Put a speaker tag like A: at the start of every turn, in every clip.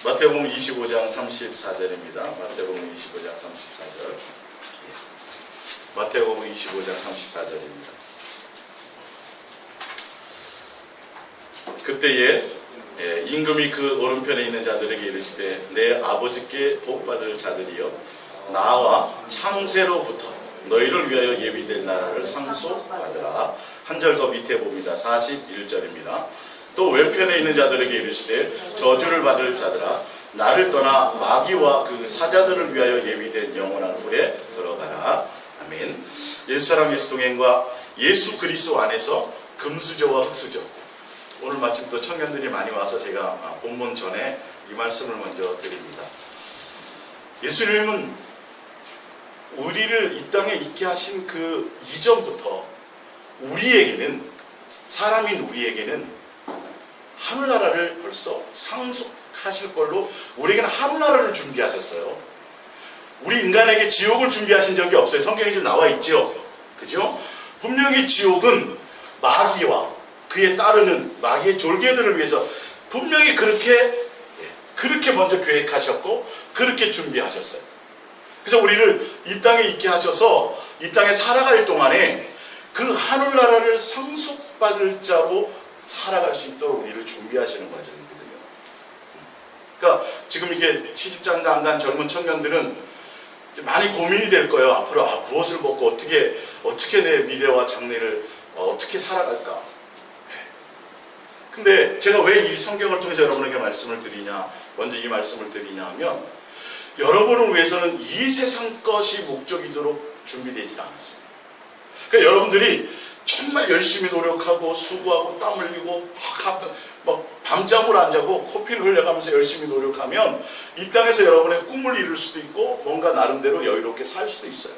A: 마태복음 25장 34절입니다. 마태복음 25장 34절. 마태복음 25장 34절입니다. 그때에 임금이 그 오른편에 있는 자들에게 이르시되 내 아버지께 복받을 자들이여 나와 창세로부터 너희를 위하여 예비된 나라를 상속받으라. 한 절 더 밑에 봅니다. 41절입니다. 또 왼편에 있는 자들에게 이르시되 저주를 받을 자들아 나를 떠나 마귀와 그 사자들을 위하여 예비된 영원한 불에 들어가라. 아멘. 옛사람 예수동행과 예수 그리스도 안에서 금수저와 흙수저. 오늘 마침 또 청년들이 많이 와서 제가 본문 전에 이 말씀을 먼저 드립니다. 예수님은 우리를 이 땅에 있게 하신 그 이전부터 우리에게는, 사람인 우리에게는 하늘나라를 벌써 상속하실 걸로 우리에게는 하늘나라를 준비하셨어요. 우리 인간에게 지옥을 준비하신 적이 없어요. 성경에 좀 나와 있죠. 그죠? 분명히 지옥은 마귀와 그에 따르는 마귀의 졸개들을 위해서 분명히 그렇게 먼저 계획하셨고 그렇게 준비하셨어요. 그래서 우리를 이 땅에 있게 하셔서 이 땅에 살아갈 동안에 그 하늘나라를 상속받을 자로 살아갈 수 있도록 우리를 준비하시는 과정이거든요. 그러니까 지금 이게 시집장가 안 간 젊은 청년들은 많이 고민이 될 거예요. 앞으로 무엇을 먹고 어떻게 내 미래와 장래를 어떻게 살아갈까. 근데 제가 왜 이 성경을 통해서 여러분에게 말씀을 드리냐, 먼저 이 말씀을 드리냐 하면 여러분을 위해서는 이 세상 것이 목적이도록 준비되지 않았어요. 그러니까 여러분들이 정말 열심히 노력하고 수고하고 땀 흘리고 막 밤잠을 안 자고 코피를 흘려가면서 열심히 노력하면 이 땅에서 여러분의 꿈을 이룰 수도 있고 뭔가 나름대로 여유롭게 살 수도 있어요.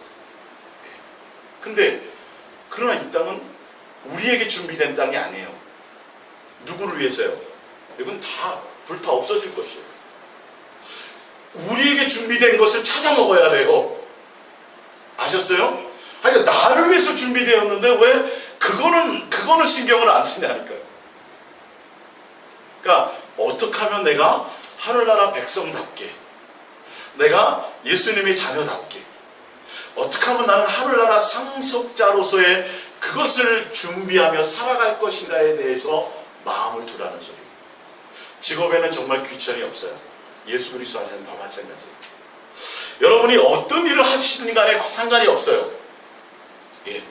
A: 근데 그러나 이 땅은 우리에게 준비된 땅이 아니에요. 누구를 위해서요? 이건 다 불타 없어질 것이에요. 우리에게 준비된 것을 찾아 먹어야 돼요. 아셨어요? 그러니까 나를 위해서 준비되었는데 왜 그거는 신경을 안 쓰냐니까요. 그러니까 어떻게 하면 내가 하늘나라 백성답게, 내가 예수님의 자녀답게, 어떻게 하면 나는 하늘나라 상속자로서의 그것을 준비하며 살아갈 것인가에 대해서 마음을 두라는 소리예요. 직업에는 정말 귀천이 없어요. 예수 그리스도 안에는 더 마찬가지예요. 여러분이 어떤 일을 하시든 간에 상관이 없어요. 예.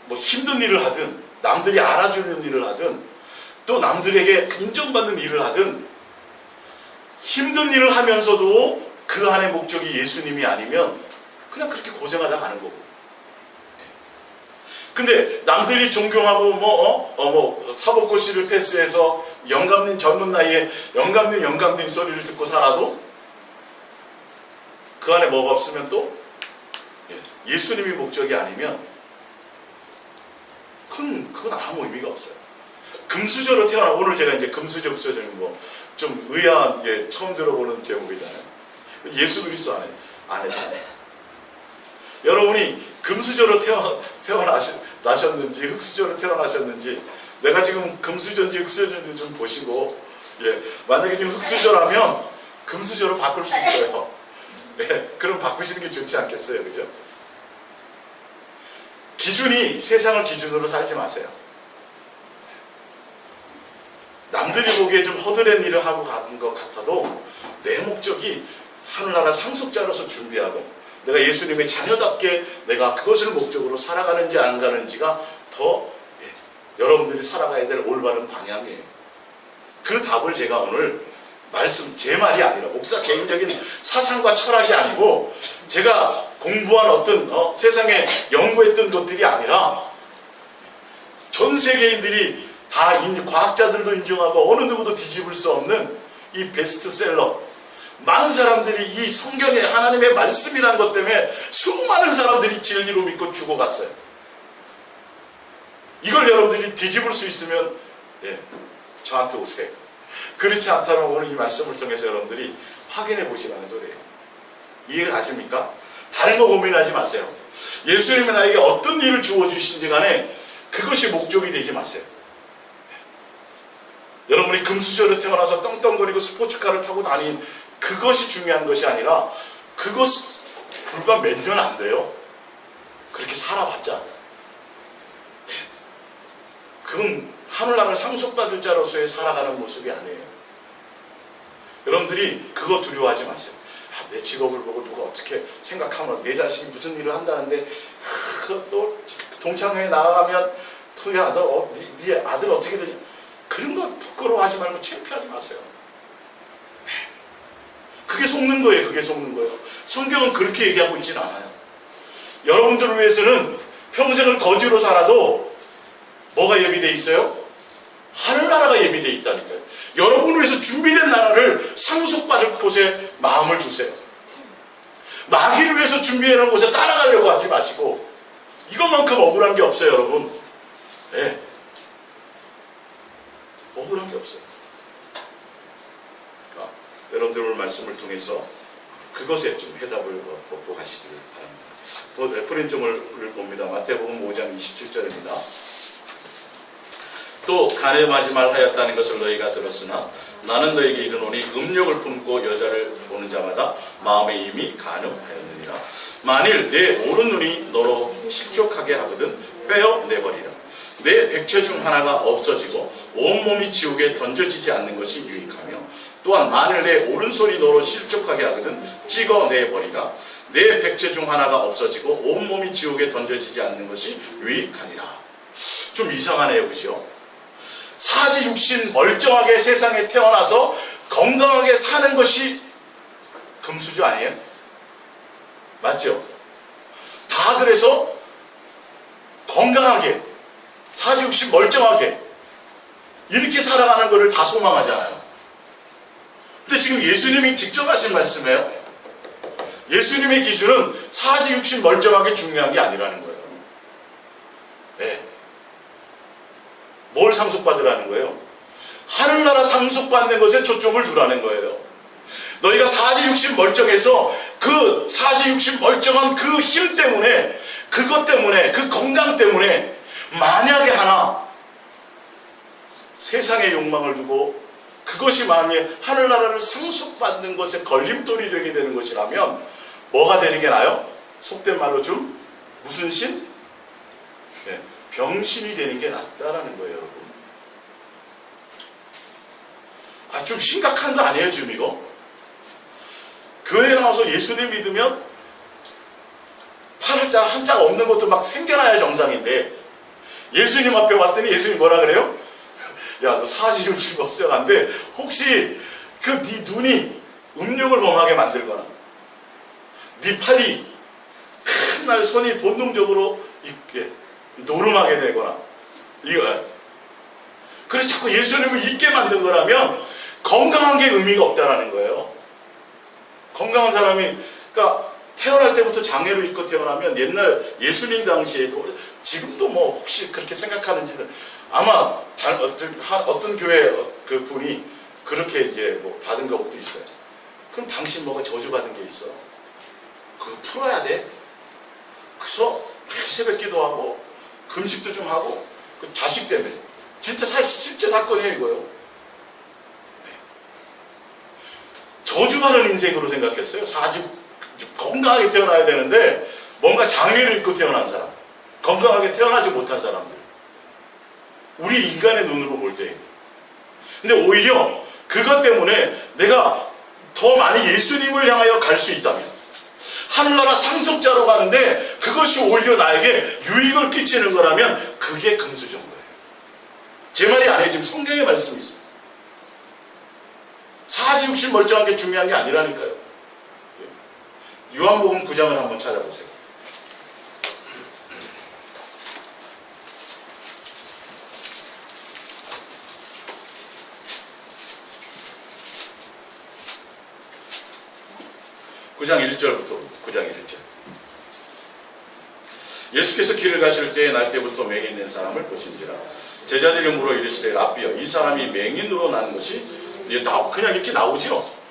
A: 뭐 힘든 일을 하든 남들이 알아주는 일을 하든 또 남들에게 인정받는 일을 하든 힘든 일을 하면서도 그 안에 목적이 예수님이 아니면 그냥 그렇게 고생하다 가는 거고. 근데 남들이 존경하고 사법고시를 패스해서 영감님 젊은 나이에 영감님 소리를 듣고 살아도 그 안에 뭐가 없으면 또 예수님이 목적이 아니면 그건 아무 의미가 없어요. 금수저로 태어나, 오늘 제가 이제 금수저 좀 의아한 게 처음 들어보는 제목이잖아요. 예수 그리스도 안에 여러분이 금수저로 태어나셨는지 흙수저로 태어나셨는지, 내가 지금 금수저인지 흙수저인지 좀 보시고, 만약에 지금 흙수저라면 금수저로 바꿀 수 있어요. 그럼 바꾸시는 게 좋지 않겠어요? 그죠? 기준이 세상을 기준으로 살지 마세요. 남들이 보기에 좀 허드렛 일을 하고 가는 것 같아도 내 목적이 하늘나라 상속자로서 준비하고 내가 예수님의 자녀답게 내가 그것을 목적으로 살아가는지 안 가는지가 더 여러분들이 살아가야 될 올바른 방향이에요. 그 답을 제가 오늘 제 말이 아니라 목사 개인적인 사상과 철학이 아니고 제가 공부한 어떤 세상에 연구했던 것들이 아니라 전 세계인들이 다 과학자들도 인정하고 어느 누구도 뒤집을 수 없는 이 베스트셀러, 많은 사람들이 이 성경의 하나님의 말씀이라는 것 때문에 수많은 사람들이 진리로 믿고 죽어갔어요. 이걸 여러분들이 뒤집을 수 있으면 저한테 오세요. 그렇지 않다면 오늘 이 말씀을 통해서 여러분들이 확인해 보시라는 소리예요. 이해가 가십니까? 다른 거 고민하지 마세요. 예수님이 나에게 어떤 일을 주어주신지 간에 그것이 목적이 되지 마세요. 여러분 때문에 금수저로 태어나서 떵떵거리고 스포츠카를 타고 다닌 그것이 중요한 것이 아니라 그것 불과 몇 년 안 돼요. 그렇게 살아봤자. 그건 하늘나라를 상속받을 자로서의 살아가는 모습이 아니에요. 여러분들이 그거 두려워하지 마세요. 내 직업을 보고 누가 어떻게 생각하면 내 자식이 무슨 일을 한다는데 또 동창회에 나가면 야, 네 아들 어떻게 되지? 그런 거 부끄러워하지 말고 창피하지 마세요. 그게 속는 거예요. 그게 속는 거예요. 성경은 그렇게 얘기하고 있지는 않아요. 여러분들을 위해서는 평생을 거지로 살아도 뭐가 예비되어 있어요? 하늘나라가 예비되어 있다니까요. 여러분을 위해서 준비된 나라를 상속받을 곳에 마음을 두세요. 마귀를 위해서 준비해놓은 곳에 따라가려고 하지 마시고 이것만큼 억울한 게 없어요, 여러분. 네. 억울한 게 없어요. 그러니까 여러분들 오늘 말씀을 통해서 그것에 좀 해답을 얻고 가시길 바랍니다. 또 레퍼런스를 봅니다. 마태복음 5장 27절입니다. 또 가늠하지 말하였다는 것을 너희가 들었으나 나는 너희에게 이르노니 음욕을 품고 여자를 보는 자마다 마음에 이미 간음하였느니라. 만일 내 오른 눈이 너로 실족하게 하거든 빼어내버리라. 내 백체 중 하나가 없어지고 온몸이 지옥에 던져지지 않는 것이 유익하며 또한 만일 내 오른손이 너로 실족하게 하거든 찍어내버리라. 내 백체 중 하나가 없어지고 온몸이 지옥에 던져지지 않는 것이 유익하니라. 좀 이상하네요, 그죠? 사지 육신 멀쩡하게 세상에 태어나서 건강하게 사는 것이 금수저 아니에요? 맞죠? 다 그래서 건강하게 사지 육신 멀쩡하게 이렇게 살아가는 것을 다 소망하잖아요. 근데 지금 예수님이 직접 하신 말씀이에요. 예수님의 기준은 사지 육신 멀쩡하게 중요한 게 아니라는 거예요. 네. 뭘 상속받으라는 거예요? 하늘나라 상속받는 것에 초점을 두라는 거예요. 너희가 사지 육신 멀쩡해서 그 사지 육신 멀쩡한 그 힘 때문에 그것 때문에 그 건강 때문에 만약에 하나 세상의 욕망을 두고 그것이 만약에 하늘나라를 상속받는 것에 걸림돌이 되게 되는 것이라면 뭐가 되는 게 나아요? 속된 말로 좀 무슨 신? 네. 병신이 되는 게 낫다라는 거예요, 여러분. 좀 심각한 거 아니에요, 지금 이거? 교회에 나와서 예수님 믿으면 팔 한자가 없는 것도 막 생겨나야 정상인데 예수님 앞에 왔더니 예수님 뭐라 그래요? 야, 너 사지 육신 없어간데 혹시 그 네 눈이 음욕을 범하게 만들거나 네 팔이 큰 손이 본능적으로 노름하게 되거나 이거 그래서 자꾸 예수님을 잊게 만든 거라면 건강한 게 의미가 없다라는 거예요. 건강한 사람이 그러니까 태어날 때부터 장애를 입고 태어나면 옛날 예수님 당시에도 지금도 뭐 혹시 그렇게 생각하는지는 아마 어떤 교회 그 분이 그렇게 이제 뭐 받은 것도 있어요. 그럼 당신 뭐가 저주받은 게 있어? 그거 풀어야 돼. 그래서 새벽 기도하고 금식도 좀 하고 그 자식 때문에 진짜 실제 사건이에요 이거요. 네. 저주받은 인생으로 생각했어요. 아주 건강하게 태어나야 되는데 뭔가 장애를 입고 태어난 사람, 건강하게 태어나지 못한 사람들, 우리 인간의 눈으로 볼 때. 근데 오히려 그것 때문에 내가 더 많이 예수님을 향하여 갈 수 있다면 하늘나라 상속자로 가는데 그것이 오히려 나에게 유익을 끼치는 거라면 그게 금수저인 거예요. 제 말이 아니에요. 지금 성경의 말씀이 있어요. 사지 육신 멀쩡한 게 중요한 게 아니라니까요. 요한복음 9장을 한번 찾아보세요. (9장 1절부터) 9장 1절. 예수께서 길을 가실 때에 날 때부터 맹인된 사람을 보신지라. 제자들이 물어 이르시되 라삐여, 이 사람이 맹인으로 난 것이 그냥 이렇게 나오죠.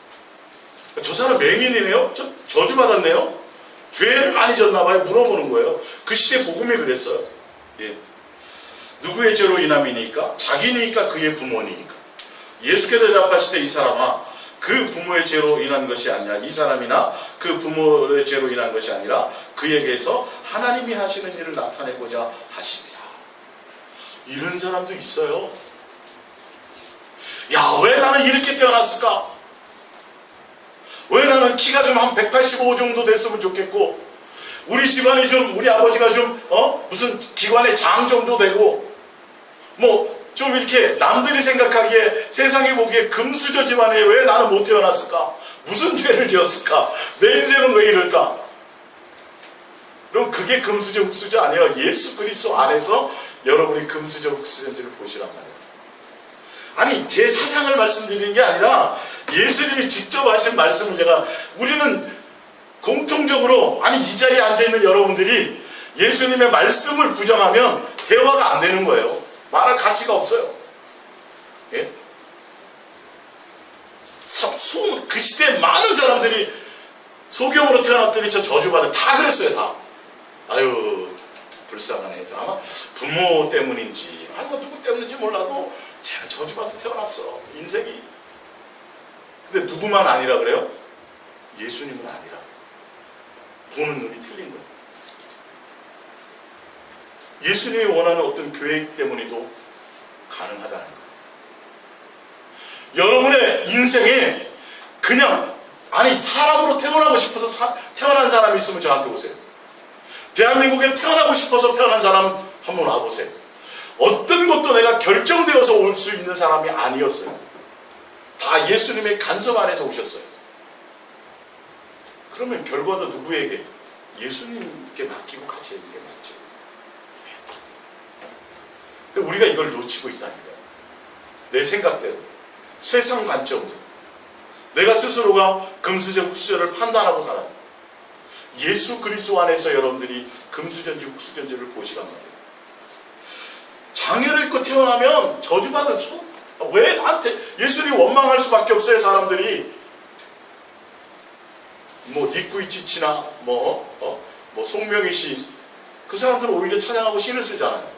A: 저 사람 맹인이네요? 저주받았네요? 죄를 많이 졌나봐요? 물어보는 거예요. 그 시대 복음이 그랬어요. 예. 누구의 죄로 인함이니까? 자기니까 그의 부모니까. 예수께서 대답하실 때 이 사람아 그 부모의 죄로 인한 것이 아니라 이 사람이나 그 부모의 죄로 인한 것이 아니라 그에게서 하나님이 하시는 일을 나타내고자 하십니다. 이런 사람도 있어요. 야, 왜 나는 이렇게 태어났을까? 왜 나는 키가 좀 한 185 정도 됐으면 좋겠고, 우리 집안이 좀, 우리 아버지가 좀 무슨 기관의 장 정도 되고, 뭐 좀 이렇게 남들이 생각하기에 세상이 보기에 금수저 집안에 왜 나는 못 태어났을까? 무슨 죄를 지었을까? 내 인생은 왜 이럴까? 그럼 그게 금수저 흙수저 아니에요. 예수 그리스도 안에서 여러분이 금수저 흙수저인지를 보시란 말이에요. 아니 제 사상을 말씀드리는 게 아니라 예수님이 직접 하신 말씀을 우리는 공통적으로, 아니 이 자리에 앉아있는 여러분들이 예수님의 말씀을 부정하면 대화가 안 되는 거예요. 말할 가치가 없어요. 예? 그 시대에 많은 사람들이 소경으로 태어났더니 저 저주받아 다 그랬어요. 다. 아유 불쌍하네. 아마 부모 때문인지 아니면 누구 때문인지 몰라도 제가 저주받아서 태어났어. 인생이. 근데 누구만 아니라 그래요? 예수님은 아니라. 보는 눈이 틀린 거예요. 예수님이 원하는 어떤 계획 때문에도 가능하다는 거예요. 여러분의 인생에 그냥 사람으로 태어나고 싶어서 태어난 사람이 있으면 저한테 오세요. 대한민국에 태어나고 싶어서 태어난 사람 한번 와보세요. 어떤 것도 내가 결정되어서 올 수 있는 사람이 아니었어요. 다 예수님의 간섭 안에서 오셨어요. 그러면 결과도 누구에게? 예수님께 맡기고 같이 있는 게 맞죠. 근데 우리가 이걸 놓치고 있다니까요. 내 생각대로, 세상 관점으로 내가 스스로가 금수저 흙수저를 판단하고 살아요. 예수 그리스도 안에서 여러분들이 금수저인지 흙수저인지를 보시란 말이에요. 장애를 입고 태어나면 저주받을 왜 나한테 예수님 원망할 수밖에 없어요. 사람들이 뭐 니꾸이치치나 송명희 씨, 그 사람들은 오히려 찬양하고 신을 쓰잖아요.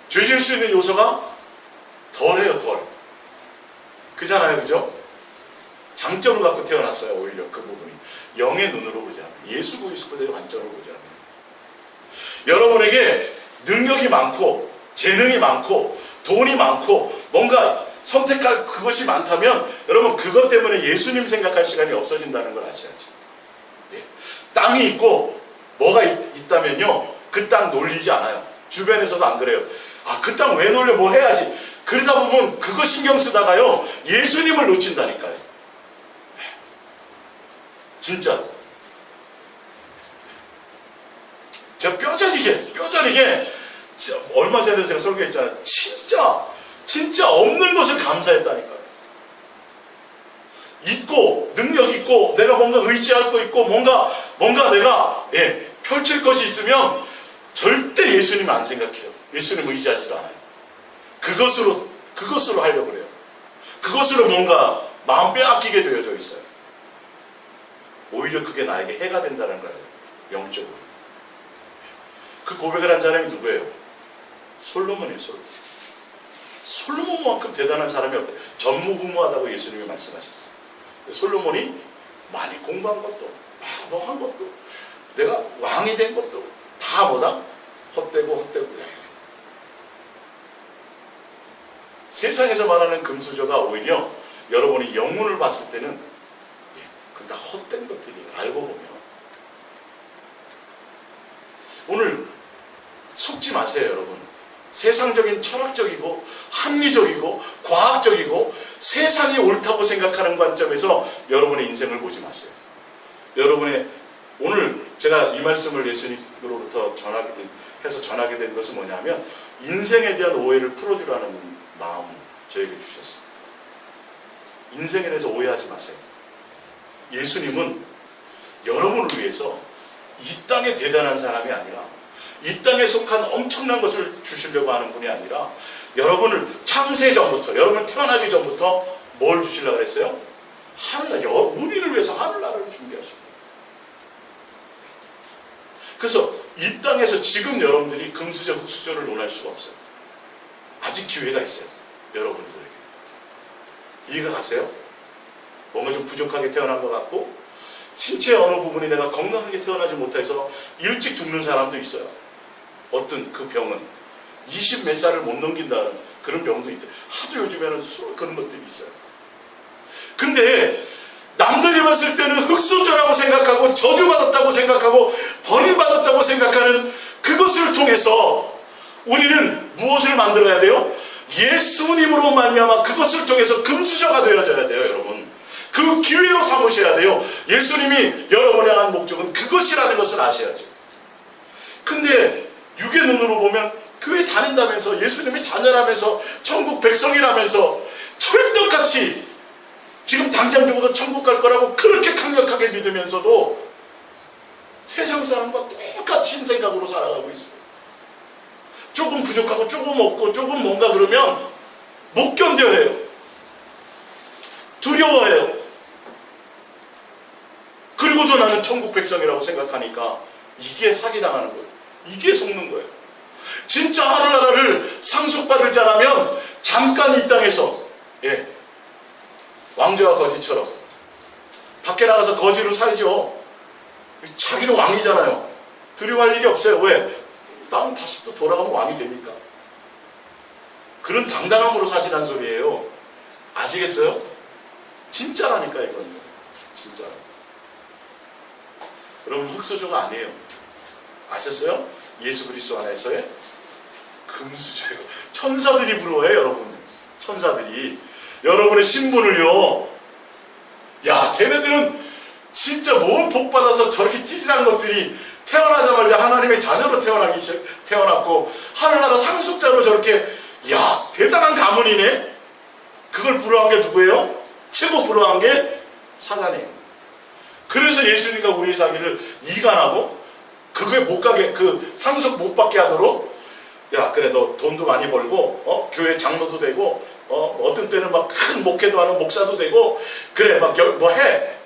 A: 죄 지을 수 있는 요소가 덜해요. 덜. 그잖아요. 그죠? 장점을 갖고 태어났어요. 오히려 그 부분이 영의 눈으로 보자. 예수 그리스도의 관점으로 보자. 여러분에게 능력이 많고 재능이 많고 돈이 많고 뭔가 선택할 그것이 많다면 여러분 그것 때문에 예수님 생각할 시간이 없어진다는 걸 아셔야죠. 예. 땅이 있고 뭐가 있다면요 그 땅 놀리지 않아요. 주변에서도 안 그래요. 그 땅 왜 놀려? 뭐 해야지. 그러다 보면 그거 신경 쓰다가요 예수님을 놓친다니까요. 진짜 제가 뼈저리게 얼마 전에 제가 설교했잖아요. 진짜 없는 것을 감사했다니까요. 있고 능력 있고 내가 뭔가 의지할 거 있고 뭔가 내가 펼칠 것이 있으면 절대 예수님 안 생각해요. 예수님 의지하지도 않아요. 그것으로 하려고 그래요. 그것으로 뭔가 마음 빼앗기게 되어져 있어요. 오히려 그게 나에게 해가 된다는 거예요. 영적으로. 그 고백을 한 사람이 누구예요? 솔로몬이에요. 솔로몬만큼 대단한 사람이 없어요. 전무후무하다고 예수님이 말씀하셨어요. 솔로몬이 많이 공부한 것도 뭐 한 것도 내가 왕이 된 것도 다 뭐다? 헛되고 세상에서 말하는 금수저가 오히려 여러분이 영문을 봤을 때는 그건 다 헛된 것들이에요. 알고 보면 오늘 속지 마세요. 여러분 세상적인 철학적이고 합리적이고 과학적이고 세상이 옳다고 생각하는 관점에서 여러분의 인생을 보지 마세요. 여러분의 오늘 제가 이 말씀을 예수님으로부터 전하게 된 것은 뭐냐면 인생에 대한 오해를 풀어주라는 마음을 저에게 주셨어요. 인생에 대해서 오해하지 마세요. 예수님은 여러분을 위해서 이 땅에 대단한 사람이 아니라 이 땅에 속한 엄청난 것을 주시려고 하는 분이 아니라 여러분을 창세 전부터 여러분 태어나기 전부터 뭘 주시려고 했어요? 하늘나라, 우리를 위해서 하늘나라를 준비하십니다. 그래서 이 땅에서 지금 여러분들이 금수저 흙수저를 논할 수가 없어요. 아직 기회가 있어요. 여러분들에게. 이해가 가세요? 뭔가 좀 부족하게 태어난 것 같고 신체 어느 부분이 내가 건강하게 태어나지 못해서 일찍 죽는 사람도 있어요. 어떤 그 병은 20 몇 살을 못 넘긴다는 그런 병도 있대. 하도 요즘에는 그런 것들이 있어요. 근데 남들이 봤을 때는 흙수저라고 생각하고 저주받았다고 생각하고 버림받았다고 생각하는 그것을 통해서 우리는 무엇을 만들어야 돼요? 예수님으로 말미암아 그것을 통해서 금수저가 되어져야 돼요, 여러분. 그 기회로 삼으셔야 돼요. 예수님이 여러분의 향한 목적은 그것이라는 것을 아셔야죠. 근데 육의 눈으로 보면 교회 다닌다면서 예수님이 자녀라면서 천국 백성이라면서 철떡같이 지금 당장 죽어도 천국 갈 거라고 그렇게 강력하게 믿으면서도 세상 사람과 똑같은 생각으로 살아가고 있어요. 조금 부족하고 조금 없고 조금 뭔가 그러면 못 견뎌해요. 두려워해요. 그리고도 나는 천국 백성이라고 생각하니까 이게 사기당하는 거예요. 이게 속는 거예요. 진짜 하늘나라를 상속받을 자라면 잠깐 이 땅에서 왕자와 거지처럼 밖에 나가서 거지로 살죠. 자기는 왕이잖아요. 두려워할 일이 없어요. 왜? 나는 다시 또 돌아가면 왕이 되니까. 그런 당당함으로 사시란 소리예요. 아시겠어요? 진짜라니까 이건. 진짜. 여러분 흙수저가 아니에요. 아셨어요? 예수 그리스도 안에서의 금수저예요. 천사들이 부러워해요, 여러분. 천사들이. 여러분의 신분을요. 야, 쟤네들은 진짜 뭔 복 받아서 저렇게 찌질한 것들이 태어나자마자 하나님의 자녀로 태어났고 하늘나라 상속자로 저렇게 대단한 가문이네. 그걸 부러워한 게 누구예요? 최고 부러워한 게 사단이에요. 그래서 예수님과 우리의 사기를 이간하고 그거에 못 가게 그 상속 못 받게 하도록 그래 너 돈도 많이 벌고 교회 장로도 되고 어떤 때는 막 큰 목회도 하는 목사도 되고 그래 막 뭐 해.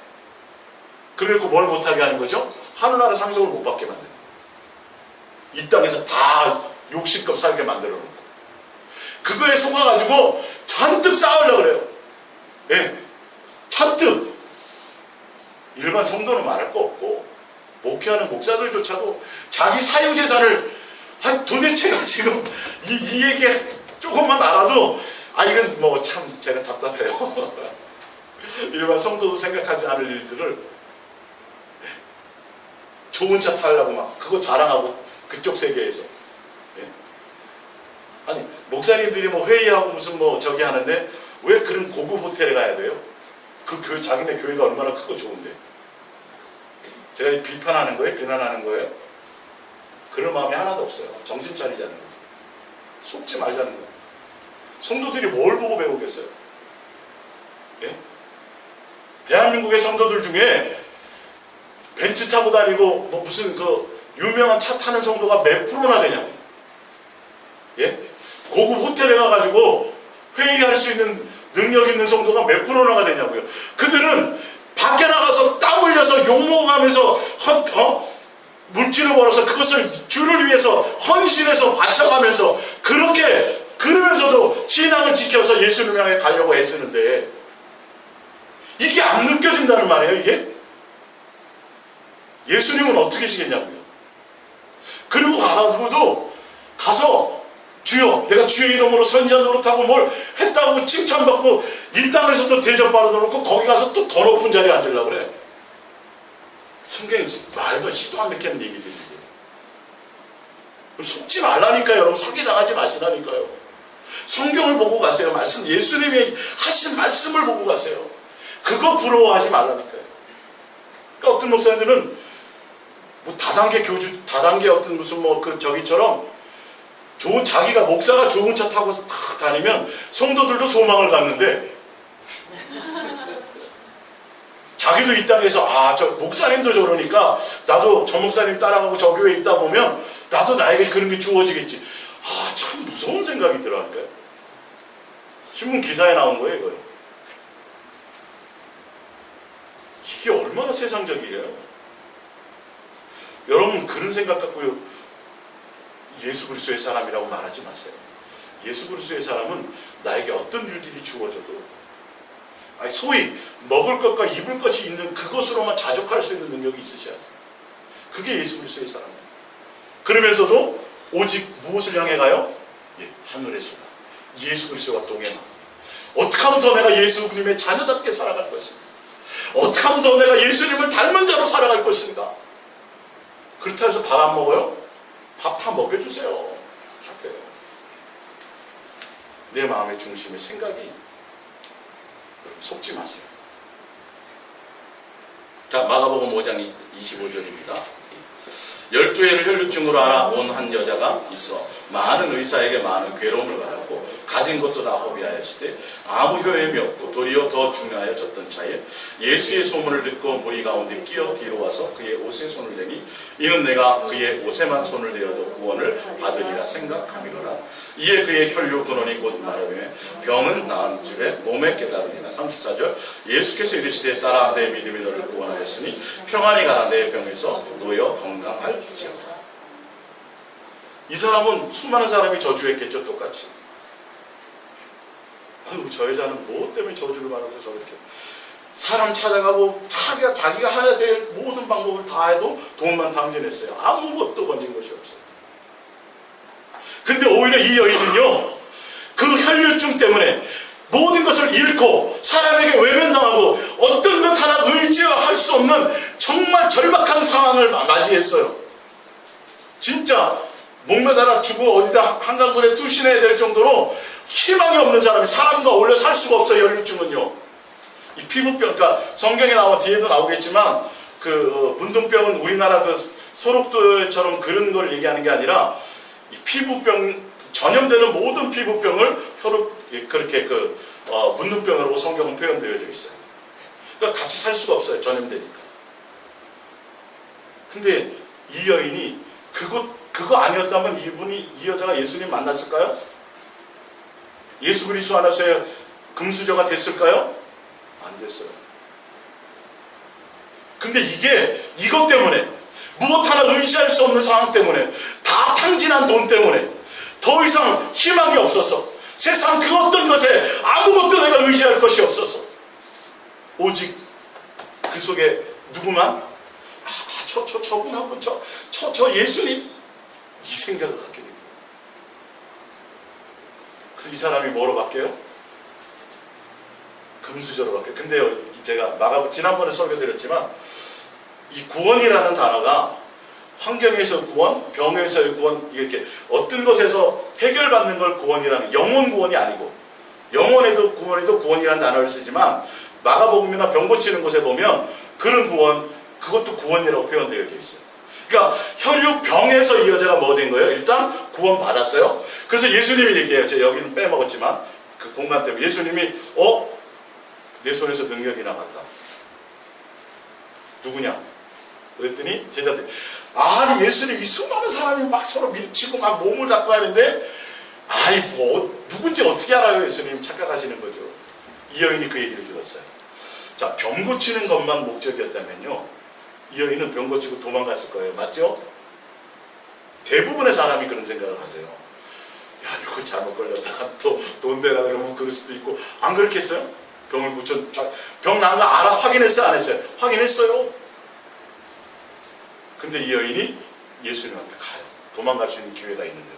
A: 그리고 뭘 못하게 하는 거죠? 하늘나라 상속을 못 받게 만드는 거예요. 이 땅에서 다 욕심껏 살게 만들어 놓고 그거에 속아가지고 잔뜩 쌓으려고 그래요. 잔뜩. 일반 성도는 말할 거 없고 목회하는 목사들조차도 자기 사유재산을 도대체가 지금 이 얘기 조금만 알아도 이건 뭐 참 제가 답답해요. 일반 성도도 생각하지 않을 일들을 좋은 차 타려고 막 그거 자랑하고 그쪽 세계에서 아니 목사님들이 뭐 회의하고 무슨 뭐 저기 하는데 왜 그런 고급 호텔에 가야 돼요? 그 교회 자기네 교회가 얼마나 크고 좋은데 제가 비판하는 거예요? 비난하는 거예요? 그런 마음이 하나도 없어요. 정신 차리자는 거예요. 속지 말자는 거예요. 성도들이 뭘 보고 배우겠어요? 대한민국의 성도들 중에 벤츠 타고 다니고 뭐 무슨 그 유명한 차 타는 성도가 몇 프로나 되냐고. 고급 호텔에 가가지고 회의할 수 있는 능력 있는 성도가 몇 프로나 되냐고요. 그들은 밖에 나가서 땀 흘려서 욕먹어가면서 물질을 벌어서 그것을 주를 위해서 헌신해서 바쳐가면서 그렇게 그러면서도 신앙을 지켜서 예수님을 향해 가려고 애쓰는데 이게 안 느껴진다는 말이에요. 이게 예수님은 어떻게 계시겠냐고요. 그리고 가서 주여 내가 주의 이름으로 선지자 노릇하고 뭘 했다고 칭찬받고 이 땅에서도 대접받아 놓고 거기 가서 또 더 높은 자리에 앉으려고 그래. 성경에 말도 시도 안 맥히는 얘기들이에요. 속지 말라니까요. 여러분 사기당하지 마시라니까요. 성경을 보고 가세요. 말씀 예수님이 하신 말씀을 보고 가세요. 그거 부러워하지 말라니까요. 그러니까 어떤 목사님들은 뭐 다단계 어떤 무슨 뭐 그 저기처럼 자기가 목사가 좋은 차 타고 다니면 성도들도 소망을 갖는데 자기도 이 땅에서 저 목사님도 저러니까 나도 저 목사님 따라가고 저 교회에 있다 보면 나도 나에게 그런 게 주어지겠지. 참 무서운 생각이 들어요. 신문 기사에 나온 거예요, 이거요. 이게 얼마나 세상적이에요. 여러분 그런 생각 갖고요. 예수 그리스도의 사람이라고 말하지 마세요. 예수 그리스도의 사람은 나에게 어떤 일들이 주어져도 아니 소위 먹을 것과 입을 것이 있는 그것으로만 자족할 수 있는 능력이 있으셔야 돼요. 그게 예수 그리스도의 사랑입니다. 그러면서도 오직 무엇을 향해 가요? 예, 하늘의 소망. 예수 그리스도와 동행하고. 어떻게 하면 더 내가 예수님의 자녀답게 살아갈 것인가? 어떻게 하면 더 내가 예수님을 닮은 자로 살아갈 것인가? 그렇다 해서 밥 안 먹어요? 밥 다 먹여주세요. 착해요. 내 마음의 중심의 생각이 속지 마세요. 자, 마가복음 5장 25절입니다. 12해를 혈루증으로 알아온 한 여자가 있어 많은 의사에게 많은 괴로움을 받았고 가진 것도 다 허비하였을 때 아무 효험이 없고 도리어 더 중요하여졌던 차에 예수의 소문을 듣고 무리 가운데 끼어 뒤로 와서 그의 옷에 손을 대니 이는 내가 그의 옷에만 손을 대어도 구원을 받으리라 생각함이로라. 이에 그의 혈류 근원이 곧 마르며 병은 나은 줄에 몸에 깨달으니라. 34절 예수께서 이르시되 따라 내 믿음이 너를 구원하였으니 평안히 가라. 내 병에서 놓여 건강할지어다. 이 사람은 수많은 사람이 저주했겠죠. 똑같이. 아유, 저 여자는 무엇 때문에 저주를 받아서 저렇게 사람 찾아가고 자기가 해야 될 모든 방법을 다 해도 돈만 당진했어요. 아무것도 건진 것이 없어요. 근데 오히려 이 여인은요, 그 혈류증 때문에 모든 것을 잃고 사람에게 외면당하고 어떤 것 하나 의지할 수 없는 정말 절박한 상황을 맞이했어요. 진짜 목매달아 죽고 어디다 한강물에 투신해야 될 정도로 희망이 없는 사람이 사람과 원래 살 수가 없어요. 혈류증은요. 이 피부병, 그러니까 성경에 나와 뒤에도 나오겠지만 그 문둥병은 우리나라 그 소록도처럼 그런 걸 얘기하는 게 아니라 이 피부병 전염되는 모든 피부병을 그렇게 문둥병으로 성경은 표현되어져 있어요. 그러니까 같이 살 수가 없어요. 전염되니까. 근데 이 여인이 그거 아니었다면 이 여자가 예수님 만났을까요? 예수 그리스도 안에서의 금수저가 됐을까요? 안 됐어요. 근데 이것 때문에 무엇 하나 의지할 수 없는 상황 때문에 다 탕진한 돈 때문에 더 이상 희망이 없어서 세상 그 어떤 것에 아무것도 내가 의지할 것이 없어서 오직 그 속에 누구만 저분하고 저 예수님 이 생각을 갖게 됩니다. 그래서 이 사람이 뭐로 바뀌어요? 금수저로 바뀌어요. 근데요, 제가 지난번에 설교드렸지만 이 구원이라는 단어가 환경에서 구원, 병에서의 구원, 이렇게 어떤 것에서 해결받는 걸 구원이라는, 영혼 구원이 아니고 영혼에도 구원에도 구원이라는 단어를 쓰지만 마가복음이나 병 고치는 곳에 보면 그런 구원, 그것도 구원이라고 표현되어 있어요. 그러니까 혈류병에서 이 여자가 뭐 된 거예요? 일단 구원 받았어요. 그래서 예수님이 얘기해요. 제가 여기는 빼먹었지만 그 공간 때문에 예수님이 내 손에서 능력이 나갔다. 누구냐? 그랬더니 제자들, 아니 예수님 이 수많은 사람이 막 서로 밀치고 막 몸을 닦고 하는데 누군지 어떻게 알아요? 예수님 착각하시는 거죠. 이 여인이 그 얘기를 들었어요. 자, 병 고치는 것만 목적이었다면요, 이 여인은 병 고치고 도망갔을 거예요. 맞죠? 대부분의 사람이 그런 생각을 하세요. 야, 이거 잘못 걸렸다가 또 돈 내라 그러면 그럴 수도 있고. 안 그렇겠어요? 병을 고쳐, 병 난 거 알아? 확인했어요? 안 했어요? 확인했어요. 근데 이 여인이 예수님 앞에 가요. 도망갈 수 있는 기회가 있는데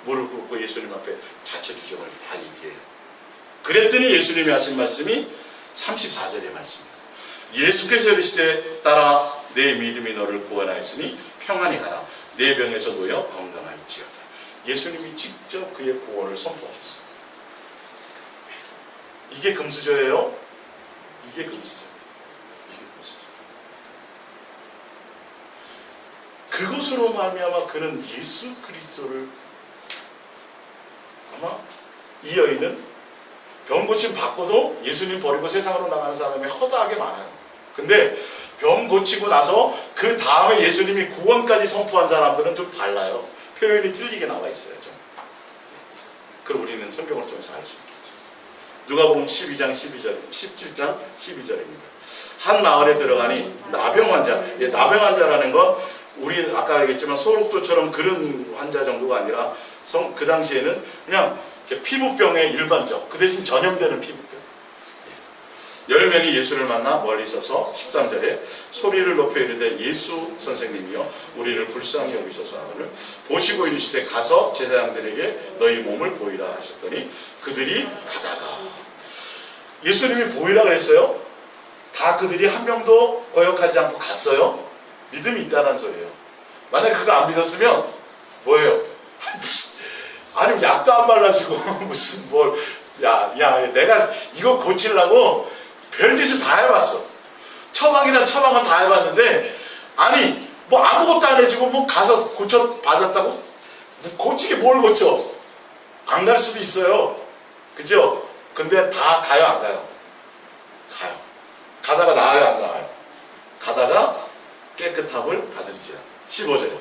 A: 무릎 꿇고 예수님 앞에 자체 주장을 다 얘기해요. 그랬더니 예수님이 하신 말씀이 34절의 말씀입니다. 예수께서 이르시되 따라 내 믿음이 너를 구원하였으니 평안히 가라. 내 병에서 놓여 건강할지어다. 예수님이 직접 그의 구원을 선포하셨어요. 이게 금수저예요? 이게 금수저. 그것으로 말미암아 그는 예수 그리스도를, 아마 이 여인은 병 고침 받고도 예수님 버리고 세상으로 나가는 사람이 허다하게 많아요. 근데 병 고치고 나서 그 다음에 예수님이 구원까지 선포한 사람들은 좀 달라요. 표현이 틀리게 나와 있어요. 좀. 그걸 우리는 성경을 통해서 알 수 있겠죠. 누가복음 12장 12절, 17장 12절입니다. 한 마을에 들어가니 나병 환자, 나병 환자라는 건 우리 아까 얘기했지만 소록도처럼 그런 환자 정도가 아니라 그 당시에는 그냥 피부병의 일반적, 그 대신 전염되는 피부병. 10명이 예수를 만나 멀리 서서 13절에 소리를 높여 이르되 예수 선생님이여 우리를 불쌍히 여기소서 하거늘 보시고 이르시되 가서 제사장들에게 너희 몸을 보이라 하셨더니 그들이 가다가 예수님이 보이라 그랬어요. 다 그들이 한 명도 거역하지 않고 갔어요. 믿음이 있다는 소리예요. 만약에 그거 안 믿었으면 뭐예요? 아니 약도 안 발라지고 무슨 뭘 내가 이거 고치려고 별짓을 다 해봤어. 처방이란 처방을 다 해봤는데 아니 뭐 아무것도 안 해주고 뭐 가서 고쳐 받았다고 뭐 고치게 뭘 고쳐? 안 갈 수도 있어요. 그죠? 근데 다 가요 안 가요? 가요. 가다가 나아요 안 나아요? 가다가 깨끗함을 받은지라. 15절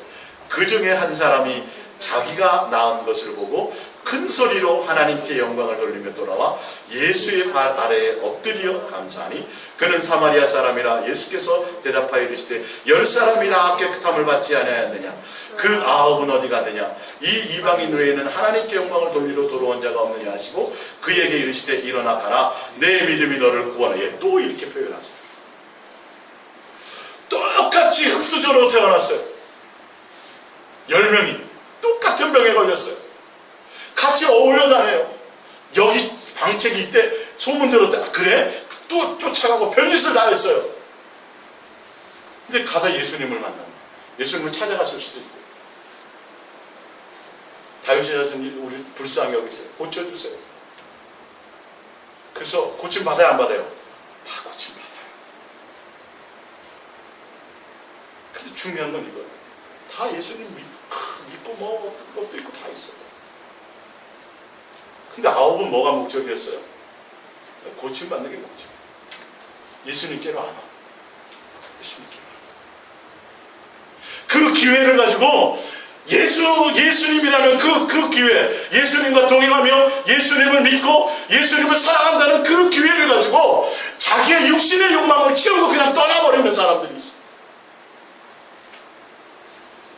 A: 그 중에 한 사람이 자기가 나은 것을 보고 큰 소리로 하나님께 영광을 돌리며 돌아와 예수의 발 아래에 엎드려 감사하니 그는 사마리아 사람이라. 예수께서 대답하여 이르시되 10사람이 다 깨끗함을 받지 아니하였느냐? 그 9은 어디 가느냐? 이 이방인 외에는 하나님께 영광을 돌리러 돌아온 자가 없느냐 하시고 그에게 이르시되 일어나 가라 내 믿음이 너를 구원하여. 또 이렇게 표현하세요. 똑같이 흙수저로 태어났어요. 10명이 똑같은 병에 걸렸어요. 같이 어울려 다녀요. 여기 방책이 있대. 소문 들었대. 그래? 또 쫓아가고 별짓을 다 했어요. 근데 가다 예수님을 만납니다. 예수님을 찾아갔을 수도 있고. 다윗이 자신이 우리 불쌍히 여기세요. 고쳐주세요. 그래서 고침 받아요 안 받아요? 다 고침 받아요. 근데 중요한 건 이거예요. 다 예수님 믿고 뭐 어떤 것도 있고 다 있어요. 근데 9은 뭐가 목적이었어요? 고침받는 게 목적. 예수님께로 안 와. 예수님께로. 그 기회를 가지고 예수님이라는 그 기회, 예수님과 동행하며 예수님을 믿고 예수님을 사랑한다는 그 기회를 가지고 자기의 육신의 욕망을 채우고 그냥 떠나버리는 사람들이 있어요.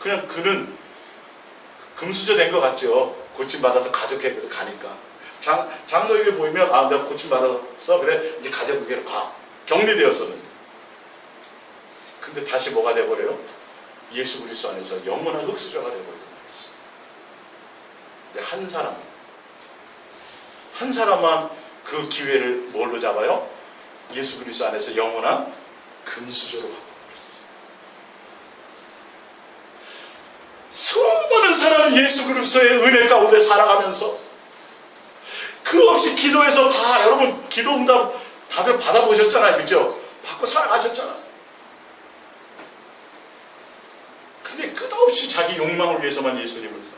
A: 그냥 그는 금수저 된 것 같죠. 고침받아서 가족에게 가니까. 장로에게 보이면 내가 고침받았어. 그래 이제 가족에게로 가. 격리되었었는데. 근데 다시 뭐가 돼버려요? 예수 그리스도 안에서 영원한 흙수저가 돼버리는 거였어요. 근데 한 사람만 그 기회를 뭘로 잡아요? 예수 그리스도 안에서 영원한 금수저로 바꿔버렸어요. 수많은 사람은 예수 그리스도의 은혜 가운데 살아가면서 그 없이 기도해서 다 여러분 기도 응답 다들 받아보셨잖아요. 그죠? 받고 살아가셨잖아요. 근데 끝없이 자기 욕망을 위해서만 예수님을 사.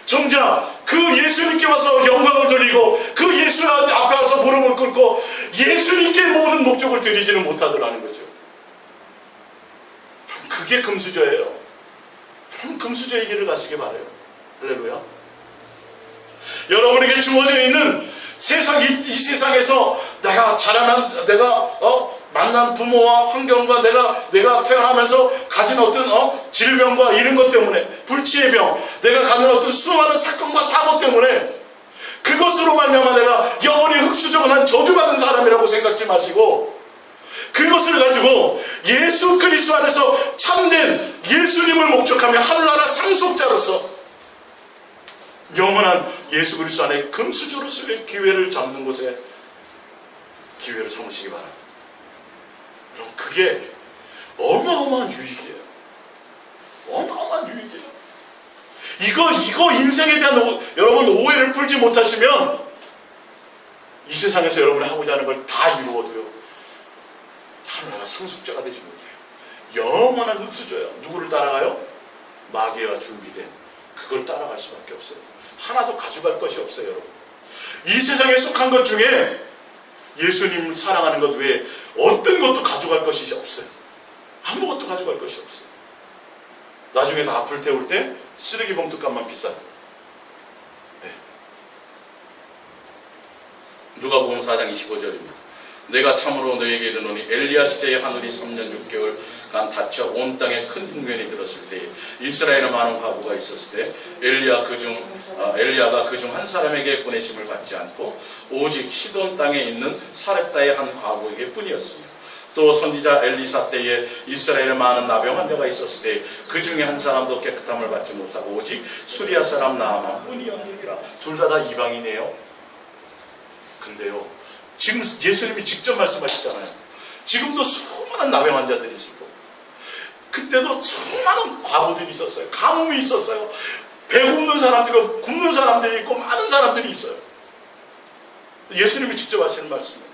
A: 정작 그 예수님께 와서 영광을 드리고 그 예수 앞에 와서 무릎을 꿇고 예수님께 모든 목적을 드리지는 못하더라는 거죠. 그게 금수저예요. 그럼 금수저의 길을 가시기 바라요. 할렐루야. 여러분에게 주어져 있는 이 세상에서 내가 자라난 만난 부모와 환경과 내가 태어나면서 가진 어떤 질병과 이런 것 때문에 불치의 병, 내가 가는 어떤 수많은 사건과 사고 때문에 그것으로 말미암아 내가 영원히 흙수저가 난 저주받은 사람이라고 생각지 마시고 그것을 가지고 예수 그리스도 안에서 참된 예수님을 목적하며 하늘나라 상속자로서 영원한 예수 그리스도 안에 금수저로 쓸 기회를 잡는 곳에 기회를 삼으시기 바랍니다. 그럼 그게 어마어마한 유익이에요. 어마어마한 유익이에요. 이거 인생에 대한 여러분 오해를 풀지 못하시면 이 세상에서 여러분이 하고자 하는 걸 다 이루어도요 하나가 상속자가 되지 못해요. 영원한 흙수저예요. 누구를 따라가요? 마귀가 준비된 그걸 따라갈 수밖에 없어요. 하나도 가져갈 것이 없어요. 여러분. 이 세상에 속한 것 중에 예수님을 사랑하는 것 외에 어떤 것도 가져갈 것이 없어요. 아무것도 가져갈 것이 없어요. 나중에 다 불 태울 때 쓰레기 봉투 값만 비싸요. 네. 누가복음 4장 25절입니다.
B: 내가 참으로 너에게 이르노니 엘리야 시대에 하늘이 3년 6개월간 닫혀 온 땅에 큰 흉년이 들었을 때 이스라엘에 많은 과부가 있었을 때 엘리야가 그중 한 사람에게 보내심을 받지 않고 오직 시돈 땅에 있는 사렙다의 한 과부에게 뿐이었으며 또 선지자 엘리사 때에 이스라엘에 많은 나병 환자가 있었을 때 그 중에 한 사람도 깨끗함을 받지 못하고 오직 수리아 사람 나아만 뿐이었느니라. 둘 다 이방이네요. 근데요, 지금 예수님이 직접 말씀하시잖아요. 지금도 수많은 나병 환자들이 있을 거고, 그때도 수많은 과부들이 있었어요. 가뭄이 있었어요. 배고픈 사람들이 있고 굶는 사람들이 있고 많은 사람들이 있어요. 예수님이 직접 하시는 말씀이에요.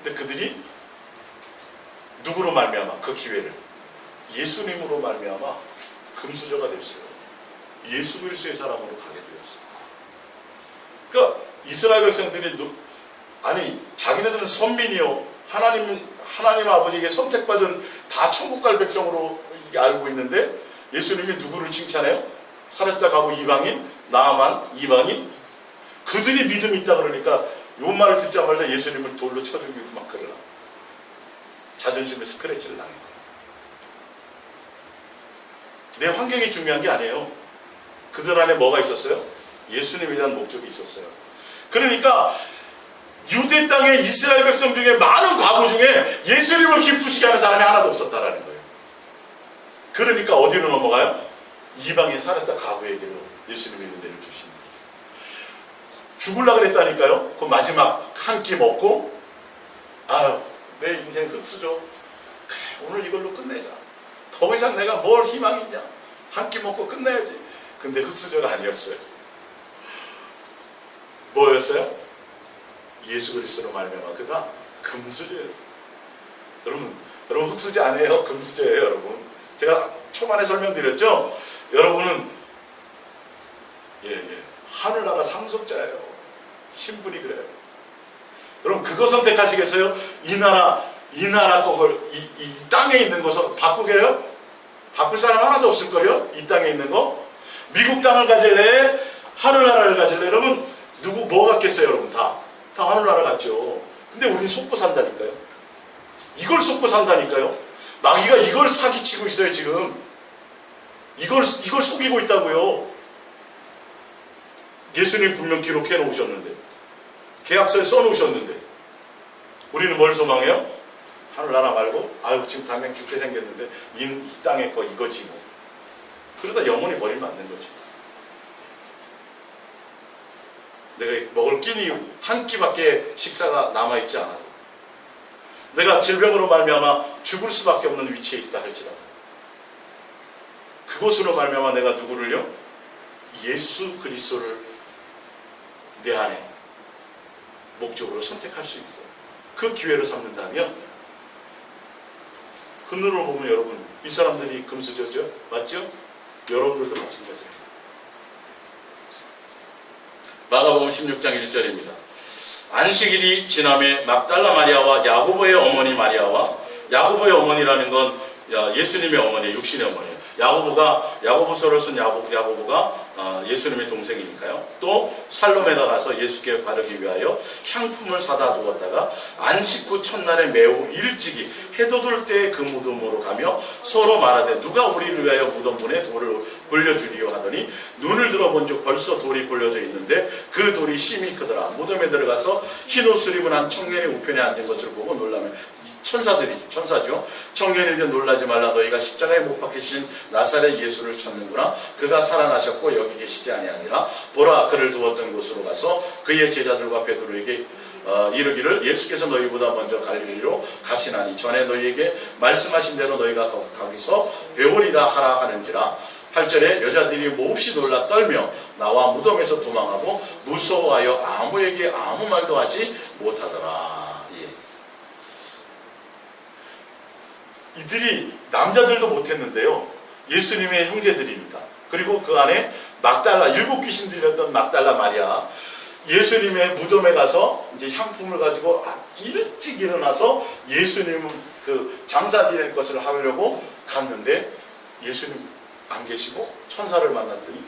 B: 근데 그들이 누구로 말미암아 그 기회를 예수님으로 말미암아 금수저가 됐어요. 예수 그리스도의 사람으로 가게 되었어요. 그러니까 이스라엘 백성들이 자기네들은 선민이요 하나님 아버지에게 선택받은 다 천국 갈 백성으로 알고 있는데 예수님이 누구를 칭찬해요? 사렙다 가고 이방인, 나아만 이방인, 그들이 믿음이 있다 그러니까 요 말을 듣자마자 예수님을 돌로 쳐 죽이고 막 그러나 자존심에 스크래치를 당한 거예요. 내 환경이 중요한 게 아니에요. 그들 안에 뭐가 있었어요? 예수님에 대한 목적이 있었어요. 그러니까 유대 땅의 이스라엘 백성 중에 많은 과부 중에 예수님을 기쁘시게 하는 사람이 하나도 없었다라는 거예요. 그러니까 어디로 넘어가요? 이방인 사렙다 과부에게로 예수님이 은혜를 주신 거예요. 죽으려고 그랬다니까요. 그 마지막 한 끼 먹고 아유 내 인생 흑수저 그래 오늘 이걸로 끝내자. 더 이상 내가 뭘 희망이 있냐. 한 끼 먹고 끝내야지. 근데 흑수저가 아니었어요. 뭐였어요? 예수 그리스도로 말미암아 그가 금수저예요. 여러분 흑수저 아니에요. 금수저예요. 여러분 제가 초반에 설명드렸죠. 여러분은 하늘나라 상속자예요. 신분이 그래요. 여러분 그거 선택하시겠어요? 이 나라 거 이 땅에 있는 거 바꾸게요? 바꿀 사람 하나도 없을걸요? 이 땅에 있는 거? 미국 땅을 가질래? 하늘나라를 가질래? 여러분 누구 뭐 갖겠어요? 여러분 다 하늘나라 같죠. 근데 우린 속고 산다니까요. 이걸 속고 산다니까요. 마귀가 이걸 사기치고 있어요. 지금 이걸 속이고 있다고요. 예수님 분명 기록해 놓으셨는데 계약서에 써 놓으셨는데 우리는 뭘 소망해요? 하늘나라 말고 아유 지금 당장 죽게 생겼는데 이 땅의 거 이거지 뭐. 그러다 영원히 버리면 안 되는 거지. 내가 먹을 끼니 한 끼밖에 식사가 남아있지 않아도 내가 질병으로 말미암아 죽을 수밖에 없는 위치에 있다 할지라도 그곳으로 말미암아 내가 누구를요? 예수 그리스도를 내 안에 목적으로 선택할 수 있고 그 기회를 삼는다면 그늘로 보면 여러분 이 사람들이 금수저죠? 맞죠? 여러분들도 마찬가지예요. 마가복음 16장 1절입니다. 안식일이 지남에 막달라 마리아와 야고보의 어머니 마리아와 야고보의 어머니라는 건 예수님의 어머니, 육신의 어머니예요. 야고보서를 쓴 야고보가 예수님의 동생이니까요. 또 살로메가 가서 예수께 바르기 위하여 향품을 사다 두었다가 안식 후 첫날에 매우 일찍이 해돋을 때에 그 무덤으로 가며 서로 말하되 누가 우리를 위하여 무덤문에 돌을 굴려주리요 하더니 눈을 들어본 즉 벌써 돌이 굴려져 있는데 그 돌이 심히 크더라. 무덤에 들어가서 흰 옷을 입은 한 청년이 우편에 앉은 것을 보고 놀라며 천사죠. 청년이되 놀라지 말라. 너희가 십자가에 못 박히신 나사렛 예수를 찾는구나. 그가 살아나셨고 여기 계시지 아니하니라. 보라 그를 두었던 곳으로 가서 그의 제자들과 베드로에게 이르기를 예수께서 너희보다 먼저 갈릴리로 가시나니 전에 너희에게 말씀하신 대로 너희가 거기서 배우리라 하라 하는지라. 8절에 여자들이 몹시 놀라 떨며 나와 무덤에서 도망하고 무서워하여 아무에게 아무 말도 하지 못하더라. 이들이 남자들도 못했는데요. 예수님의 형제들이니까. 그리고 그 안에 막달라, 7 귀신 들렸던 막달라 마리아, 예수님의 무덤에 가서 이제 향품을 가지고 일찍 일어나서 예수님 그 장사 지낼 것을 하려고 갔는데 예수님 안 계시고 천사를 만났더니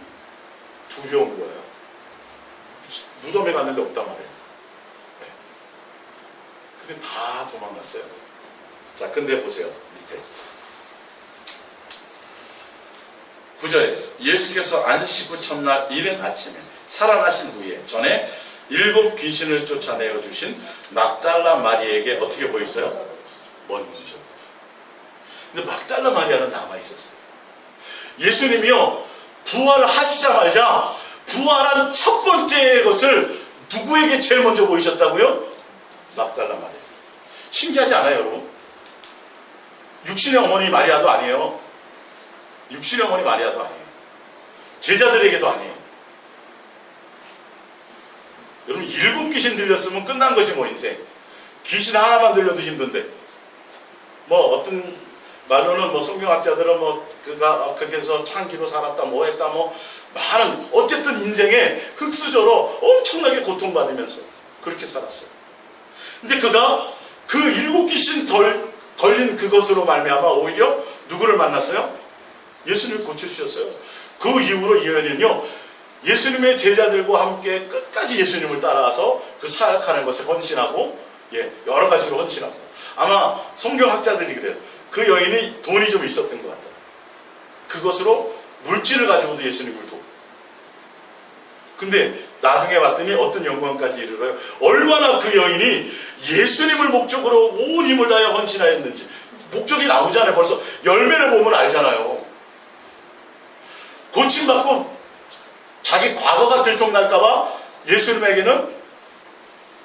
B: 두려운 거예요. 무덤에 갔는데 없단 말이에요. 네.
A: 근데 다 도망갔어요. 자, 근데 보세요. 밑에 9절에 예수께서 안식 후 첫날 이른 아침에 살아나신 후에 전에 7 귀신을 쫓아내어 주신 막달라 마리에게 어떻게 보였어요? 먼저. 근데 막달라 마리아는 남아있었어요. 예수님이요, 부활하시자마자 부활한 첫 번째 것을 누구에게 제일 먼저 보이셨다고요? 막달라 마리아. 신기하지 않아요, 여러분? 육신의 어머니 마리아도 아니에요. 육신의 어머니 마리아도 아니에요. 제자들에게도 아니에요. 여러분, 7 귀신 들렸으면 끝난 거지 뭐 인생. 귀신 하나만 들려도 힘든데. 뭐 어떤 말로는 뭐 성경학자들은 뭐 그가 그렇게 해서 창기로 살았다 뭐 했다 뭐 많은 어쨌든 인생에 흑수저로 엄청나게 고통받으면서 그렇게 살았어요. 근데 그가 그 7 귀신 걸린 그것으로 말미암아 오히려 누구를 만났어요? 예수님을 고쳐주셨어요. 그 이후로 이 여인은요, 예수님의 제자들과 함께 끝까지 예수님을 따라와서 그 사역하는 것에 헌신하고, 여러 가지로 헌신하고. 아마 성경학자들이 그래요. 그 여인이 돈이 좀 있었던 것 같아요. 그것으로 물질을 가지고도 예수님을 돕고. 근데 나중에 봤더니 어떤 영광까지 이르러요. 얼마나 그 여인이 예수님을 목적으로 온 힘을 다해 헌신하였는지. 목적이 나오잖아요. 벌써 열매를 보면 알잖아요. 고침받고 자기 과거가 들통날까봐 예수님에게는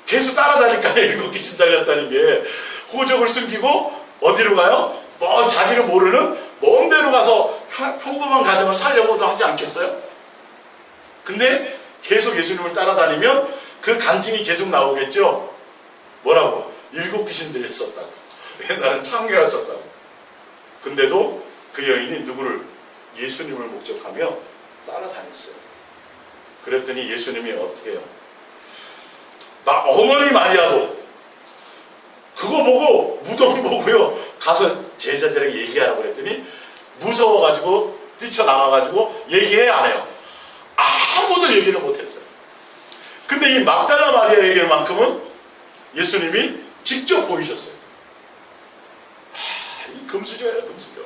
A: 계속 따라다니까요. 7 귀신 달렸다는 게. 호적을 숨기고 어디로 가요? 뭐 자기는 모르는 먼 데로 가서 평범한 가정을 살려고도 하지 않겠어요? 근데 계속 예수님을 따라다니면 그 간증이 계속 나오겠죠? 뭐라고? 7 귀신 들렸었다고. 나는 창녀였었다고. 근데도 그 여인이 누구를? 예수님을 목적하며 따라다녔어요. 그랬더니 예수님이 어떻게 해요? 어머니 마리아도 그거 보고 무덤 보고요 가서 제자들에게 얘기하라고 그랬더니 무서워가지고 뛰쳐나가가지고 얘기해 안 해요? 아무도 얘기를 못했어요. 근데 이 막달라 마리아에게만큼은 예수님이 직접 보이셨어요. 이 금수저예요, 금수저.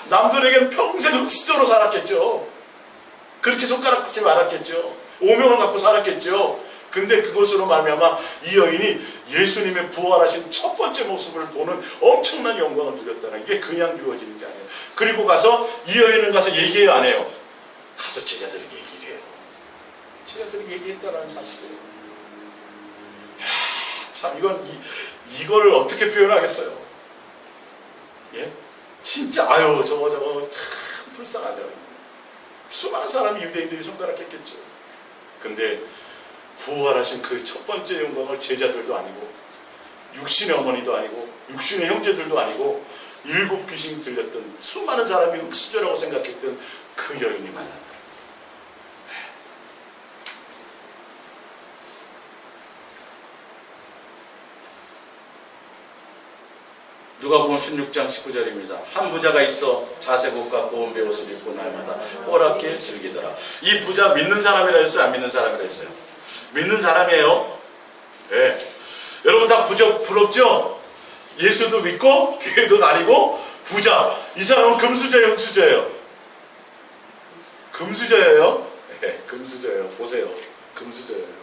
A: 남들에게는 평생 흑수저로 살았겠죠. 그렇게 손가락 꽂지 말았겠죠. 오명을 갖고 살았겠죠. 근데 그것으로 말미암아 이 여인이 예수님의 부활하신 첫 번째 모습을 보는 엄청난 영광을 누렸다는 게 그냥 주어지는 게 아니에요. 그리고 가서 이 여인은 가서 얘기해요, 안 해요? 가서 제자들에게 얘기를 해요. 제자들에게 얘기했다는 사실이에요. 참 이거를 어떻게 표현하겠어요? 예? 진짜 저거 참 불쌍하죠. 수많은 사람이 유대인들이 손가락했겠죠. 근데 부활하신 그 첫 번째 영광을 제자들도 아니고 육신의 어머니도 아니고 육신의 형제들도 아니고 7 귀신 들렸던 수많은 사람이 흑수저라고 생각했던 그 여인이 만나더라. 누가복음 16장 19절입니다. 한 부자가 있어 자색옷과 고운 베옷을 입고 날마다 호락게 즐기더라. 이 부자 믿는 사람이라 했어요? 안 믿는 사람이라 했어요? 믿는 사람이에요. 네. 여러분 다 부럽죠? 예수도 믿고 교회도 다니고 부자. 이 사람은 금수저예요, 흑수저예요? 금수저예요. 네, 금수저예요. 보세요. 금수저예요.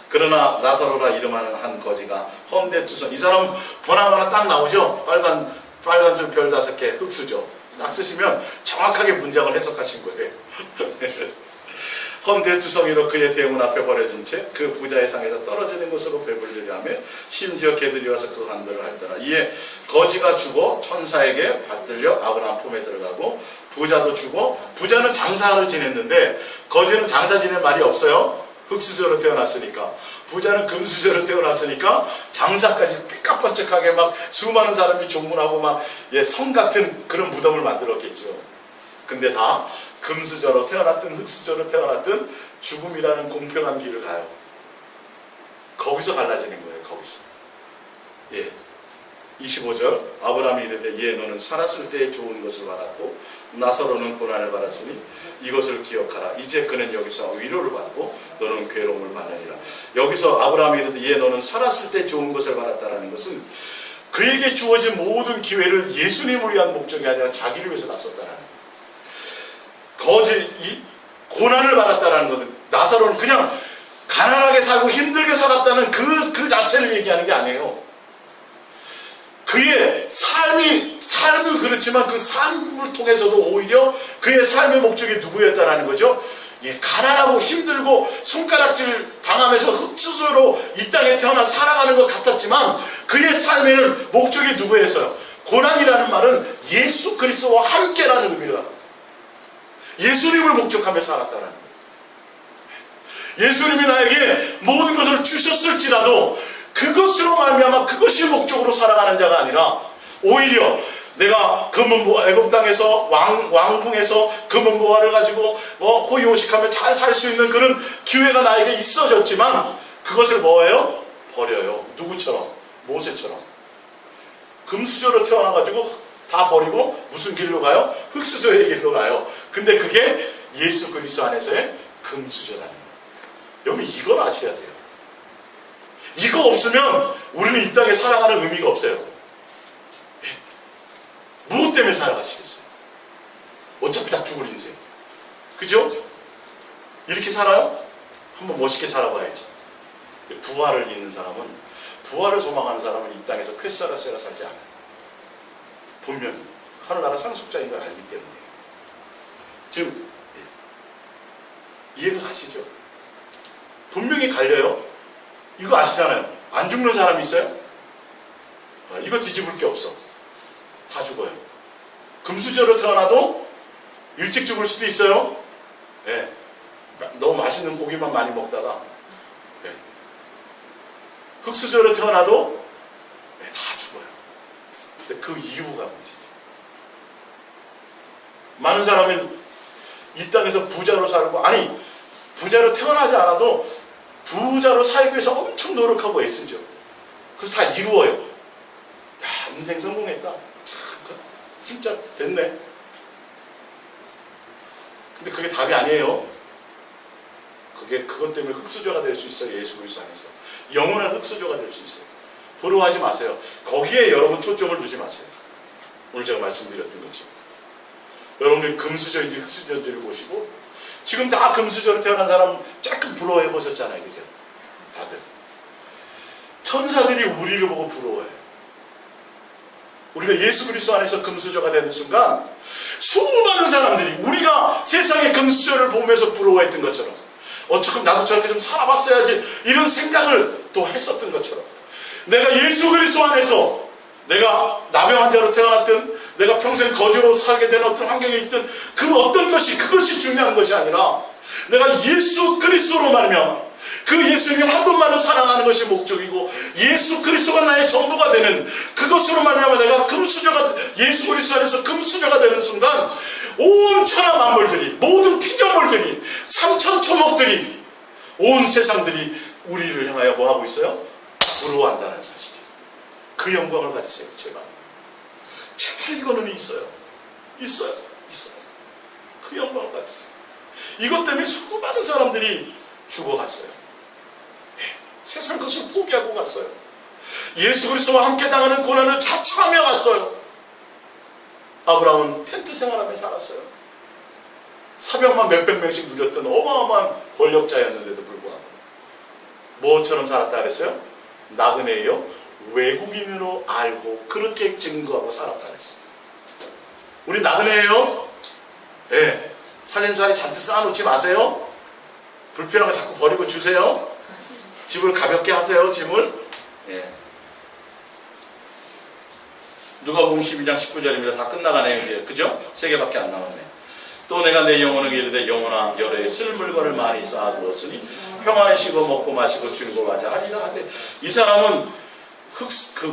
A: 그러나 나사로라 이름하는 한 거지가 헌데투성. 이 사람 보나마나 딱 나오죠? 빨간 줄 별 5개 흑수저. 딱 쓰시면 정확하게 문장을 해석하신 거예요. 헌데투성이로 그의 대문 앞에 버려진 채 그 부자의 상에서 떨어지는 것으로 배불리려 하며 심지어 개들이 와서 그 간들을 할더라. 이에 거지가 죽어 천사에게 받들려 아브라함 품에 들어가고 부자도 죽어. 부자는 장사를 지냈는데 거지는 장사 지낼 말이 없어요. 흑수저로 태어났으니까. 부자는 금수저로 태어났으니까 장사까지 삐까뻔쩍하게 막 수많은 사람이 조문하고 막 성 같은 그런 무덤을 만들었겠죠. 근데 다 금수저로 태어났든 흑수저로 태어났든 죽음이라는 공평한 길을 가요. 거기서 갈라지는 거예요. 거기서. 25절 아브라함이 이르되 너는 살았을 때에 좋은 것을 받았고 나사로는 고난을 받았으니 이것을 기억하라. 이제 그는 여기서 위로를 받고
B: 너는 괴로움을 받느니라. 여기서 아브라함이 이르되 예 너는 살았을 때 좋은 것을 받았다라는 것은 그에게 주어진 모든 기회를 예수님을 위한 목적이 아니라 자기를 위해서 났었다라는 거짓 고난을 받았다라는 것은 나사로는 그냥 가난하게 살고 힘들게 살았다는 그 자체를 얘기하는 게 아니에요. 그의 삶은 그렇지만 그 삶을 통해서도 오히려 그의 삶의 목적이 누구였다라는 거죠? 예, 가난하고 힘들고 손가락질 당하면서 흙수저로 이 땅에 태어나 살아가는 것 같았지만 그의 삶에는 목적이 누구였어요? 고난이라는 말은 예수 그리스도와 함께라는 의미를 합니다. 예수님을 목적하며 살았다는 거예요. 예수님이 나에게 모든 것을 주셨을지라도 그것으로 말미암아 그것이 목적으로 살아가는 자가 아니라 오히려 내가 애굽 땅에서 왕궁에서 금은보화를 가지고 호의호식하며 잘 살 수 있는 그런 기회가 나에게 있어졌지만 그것을 뭐예요? 버려요. 누구처럼? 모세처럼. 금수저로 태어나가지고 다 버리고 무슨 길로 가요? 흙수저의 길로 가요. 근데 그게 예수 그리스도 안에서의 금수저라는 거예요. 여러분 이걸 아셔야 돼요. 이거 없으면 우리는 이 땅에 살아가는 의미가 없어요. 무엇 때문에 살아가시겠어요? 어차피 다 죽을 인생. 그죠? 이렇게 살아요? 한번 멋있게 살아봐야지. 부활을 잇는 사람은, 부활을 소망하는 사람은 이 땅에서 쾌사라쇠라 살지 않아요. 분명히 하늘나라 상속자인 걸 알기 때문에. 지금 이해가 가시죠? 분명히 갈려요. 이거 아시잖아요. 안 죽는 사람이 있어요? 이거 뒤집을 게 없어. 다 죽어요. 금수저로 태어나도 일찍 죽을 수도 있어요. 네. 너무 맛있는 고기만 많이 먹다가 네. 흙수저로 태어나도 네, 다 죽어요. 근데 그 이유가 문제죠. 많은 사람은 이 땅에서 부자로 살고 부자로 태어나지 않아도 부자로 살기 위해서 엄청 노력하고 애쓰죠. 그래서 다 이루어요. 야, 인생 성공했다. 참, 진짜 됐네. 근데 그게 답이 아니에요. 그것 때문에 흙수저가 될 수 있어요. 예수 그리스도 안에서. 영원한 흙수저가 될 수 있어요. 부러워하지 마세요. 거기에 여러분 초점을 두지 마세요. 오늘 제가 말씀드렸던 것처럼. 여러분들 금수저인지 흙수저인지를 보시고 지금 다 금수저로 태어난 사람 조금 부러워해 보셨잖아요. 그죠? 다들. 천사들이 우리를 보고 부러워해요. 우리가 예수 그리스도 안에서 금수저가 되는 순간 수많은 사람들이 우리가 세상의 금수저를 보면서 부러워했던 것처럼 어쩌면 나도 저렇게 좀 살아봤어야지 이런 생각을 또 했었던 것처럼 내가 예수 그리스도 안에서 내가 나병 환자로 태어났든 내가 평생 거지로 살게 된 어떤 환경에 있든 그 어떤 것이 그것이 중요한 것이 아니라 내가 예수 그리스도로 말하면 그 예수님을 한 분만을 사랑하는 것이 목적이고 예수 그리스도가 나의 전부가 되는 그것으로 말하면 내가 예수 그리스도 안에서 금수저가 되는 순간 온 천하 만물들이 모든 피조물들이 삼천초목들이 온 세상들이 우리를 향하여 뭐하고 있어요? 부러워한다는 사실이에요. 그 영광을 가지세요. 제발 이거는 있어요. 그 영광을 가지세요. 이것 때문에 수많은 사람들이 죽어갔어요. 세상 것을 포기하고 갔어요. 예수 그리스도와 함께 당하는 고난을 자처하며 갔어요. 아브라함은 텐트 생활하며 살았어요. 사병만 몇백 명씩 누렸던 어마어마한 권력자였는데도 불구하고 뭐처럼 살았다 그랬어요? 나그네예요. 외국인으로 알고 그렇게 증거하고 살았다 그랬어요. 우리 나그네예요. 네. 살림살이 잔뜩 쌓아놓지 마세요. 불필요한 거 자꾸 버리고 주세요. 집을 가볍게 하세요. 짐을. 예. 누가복음 12장 19절입니다. 다 끝나가네요. 이제 그죠? 3개밖에 안 남았네. 또 내가 내 영혼에게 이르되 영혼아 여러에 쓸 물건을 많이 쌓아두었으니 평안히 쉬고 먹고 마시고 즐거워하자 하리라 하되 이 사람은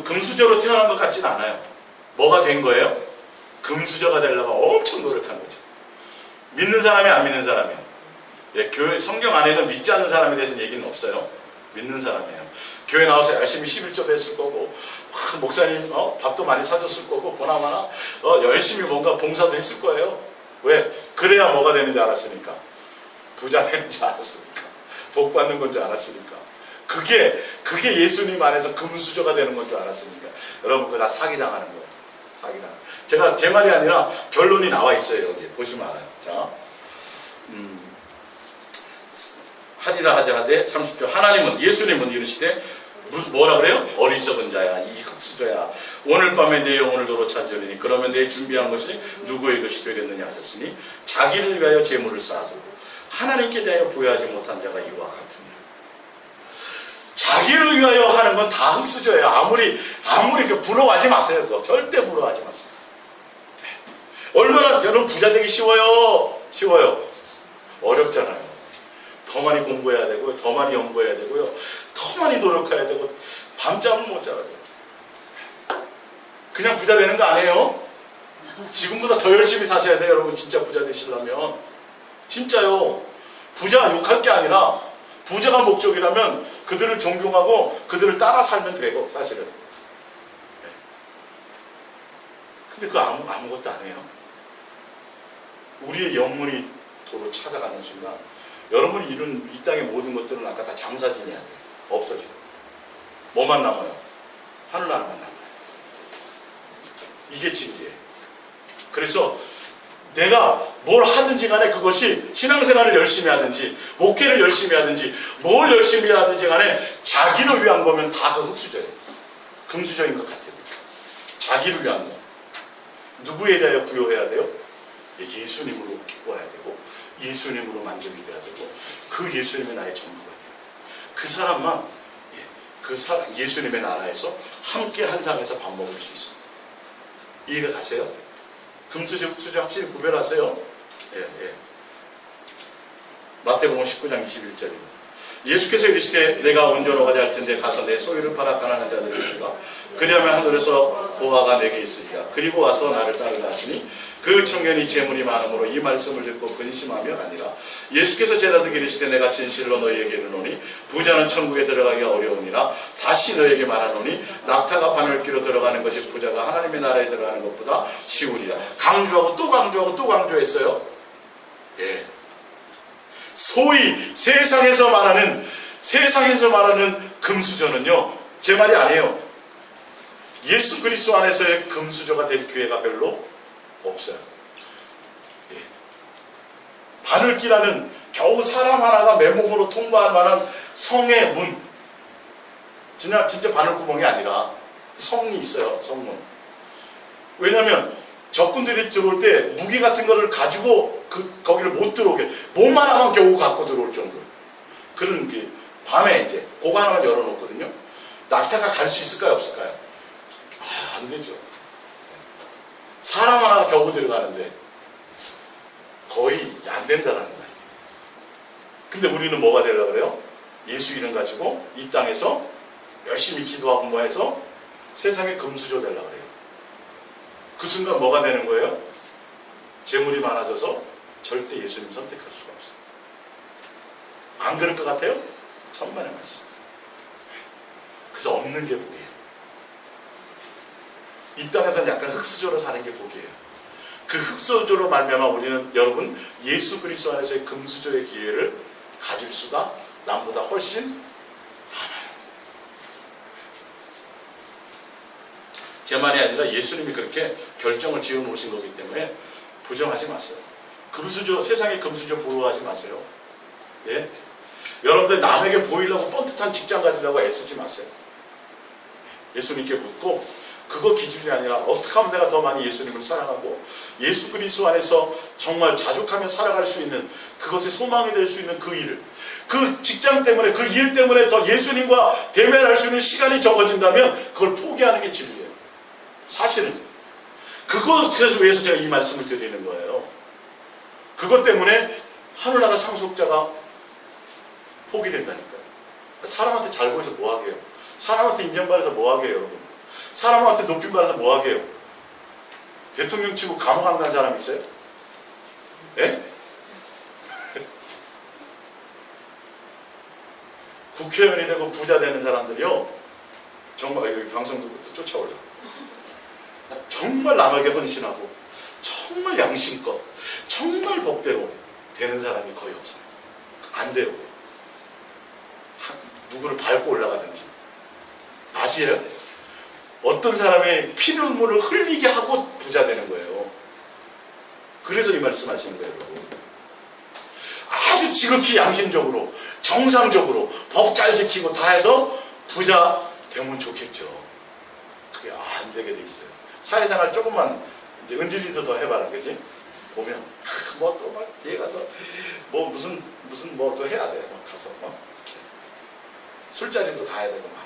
B: 금수저로 태어난 것 같진 않아요. 뭐가 된 거예요? 금수저가 되려고 엄청 노력한 거죠. 믿는 사람이 안 믿는 사람이에요. 예, 교회 성경 안에는 믿지 않는 사람에 대해서는 얘기는 없어요. 믿는 사람이에요. 교회 나와서 열심히 11조 했을 거고 목사님 밥도 많이 사줬을 거고 보나마나 열심히 뭔가 봉사도 했을 거예요. 왜? 그래야 뭐가 되는 줄 알았으니까. 부자 되는 줄 알았으니까.
A: 복 받는 건 줄 알았으니까. 그게 예수님 안에서 금수저가 되는 건 줄 알았으니까. 여러분, 그거 다 사기당하는 거예요. 사기당. 제가 제 말이 아니라 결론이 나와 있어요. 여기 보시면 알아요. 자, 하리라 하되 30절 하나님은 예수님은 이르시되 뭐라 그래요? 어리석은 자야, 이 흑수저야, 오늘 밤에 내 영혼을 도로 찾으리니 그러면 내 준비한 것이 누구의 것이 되겠느냐 하셨으니 자기를 위하여 재물을 쌓아두고 하나님께 대하여 부여하지 못한 자가 이와 같으니. 자기를 위하여 하는 건 다 흑수저예요. 아무리 부러워하지 마세요. 그거. 절대 부러워하지 마세요. 얼마나 여러분 부자 되기 쉬워요? 어렵잖아요. 더 많이 공부해야 되고요, 더 많이 연구해야 되고요, 더 많이 노력해야 되고, 밤잠을 못 자가지고. 그냥 부자 되는 거 아니에요? 지금보다 더 열심히 사셔야 돼요. 여러분, 진짜 부자 되시려면. 진짜요. 부자 욕할 게 아니라 부자가 목적이라면 그들을 존경하고 그들을 따라 살면 되고, 사실은. 근데 그거 아무것도 안 해요. 우리의 영혼이 도로 찾아가는 순간 여러분이 이룬 이 땅의 모든 것들은 아까 다 장사진해야 돼요. 없어져요. 뭐만 남아요? 하늘나라만 남아요. 이게 진리예요. 그래서 내가 뭘 하든지 간에 그것이 신앙생활을 열심히 하든지 목회를 열심히 하든지 뭘 열심히 하든지 간에 자기를 위한 거면 다 그 흑수저예요. 금수저인 것 같아요. 자기를 위한 거. 누구에 대하여 부여해야 돼요? 예수님으로 기뻐해야 되고 예수님으로 만족이 돼야 되고 그 예수님의 나의 전부가 돼요. 그 사람만 예수님의 나라에서 함께 한 상에서 밥 먹을 수 있습니다. 이해가 가세요? 금수저, 흑수저 확실히 구별하세요? 예. 마태복음 19장 21절입니다. 예수께서 이르시되 내가 온전히 가자 할 텐데 가서 내 소유를 팔아 가난한 자들을 주라. 그리하면 하늘에서 보화가 내게 있으리라. 그리고 와서 나를 따르라 하시니 그 청년이 재물이 많으므로 이 말씀을 듣고 근심하며 아니라 예수께서 제자들에게 이르시되 내가 진실로 너희에게 이르노니 부자는 천국에 들어가기가 어려우니라. 다시 너희에게 말하노니 낙타가 바늘귀로 들어가는 것이 부자가 하나님의 나라에 들어가는 것보다 쉬우리라. 강조하고 또 강조하고 또 강조했어요. 예. 소위 세상에서 말하는 금수저는요, 제 말이 아니에요. 예수 그리스도 안에서의 금수저가 될 기회가 별로 없어요. 예. 바늘기라는 겨우 사람 하나가 맨몸으로 통과할 만한 성의 문, 진짜 바늘구멍이 아니라 성이 있어요. 성문. 왜냐하면 적군들이 들어올 때 무기 같은 거를 가지고 거기를 못 들어오게 몸만 하면 겨우 갖고 들어올 정도. 그런 게 밤에 이제 그거 하나만 열어놓거든요. 낙타가 갈 수 있을까요, 없을까요? 안 되죠. 사람 하나가 겨우 들어가는데 거의 안 된다는 거예요. 근데 우리는 뭐가 되려고 그래요? 예수 이름 가지고 이 땅에서 열심히 기도하고 뭐해서 세상에 금수저 되려고 그래요. 그 순간 뭐가 되는 거예요? 재물이 많아져서 절대 예수님 선택할 수가 없어요. 안 그럴 것 같아요? 천만의 말씀. 그래서 없는 게 복이에요. 이 땅에서는 약간 흑수저로 사는 게 복이에요. 그 흑수저로 말미암아 우리는 여러분 예수 그리스도 안에서의 금수저의 기회를 가질 수가 남보다 훨씬 많아요. 제 말이 아니라 예수님이 그렇게 결정을 지어 놓으신 거기 때문에 부정하지 마세요. 금수저, 세상의 금수저 부러워하지 마세요. 예? 여러분들 남에게 보이려고 뻔듯한 직장 가지려고 애쓰지 마세요. 예수님께 묻고 그거 기준이 아니라 어떻게 하면 내가 더 많이 예수님을 사랑하고 예수 그리스도 안에서 정말 자족하며 살아갈 수 있는 그것의 소망이 될 수 있는 그 일을, 그 직장 때문에 그 일 때문에 더 예수님과 대면할 수 있는 시간이 적어진다면 그걸 포기하는 게 진리예요. 사실은 그것에 위해서 제가 이 말씀을 드리는 거예요. 그것 때문에 하늘나라 상속자가 포기된다니까요. 사람한테 잘 보여서 뭐하게요? 사람한테 인정받아서 뭐하게요, 여러분? 사람한테 높임받아서 뭐하게요? 대통령 치고 감옥 안 간 사람 있어요? 예? 국회의원이 되고 부자 되는 사람들이요, 정말 여기 방송 듣고 쫓아올라. 정말 남에게 헌신하고 정말 양심껏 정말 법대로 되는 사람이 거의 없어요. 안 돼요. 누구를 밟고 올라가든지. 아시에요? 어떤 사람의 피눈물을 흘리게 하고 부자 되는 거예요. 그래서 이 말씀 하시는 거예요, 여러분. 아주 지극히 양심적으로, 정상적으로, 법 잘 지키고 다 해서 부자 되면 좋겠죠. 그게 안 되게 돼 있어요. 사회생활 조금만 이제 은질리도 더 해봐라, 그지? 보면 뭐 또 막 뒤에 가서 뭐 무슨 뭐 또 해야 돼, 막 가서 막 이렇게. 술자리도 가야 되고 막.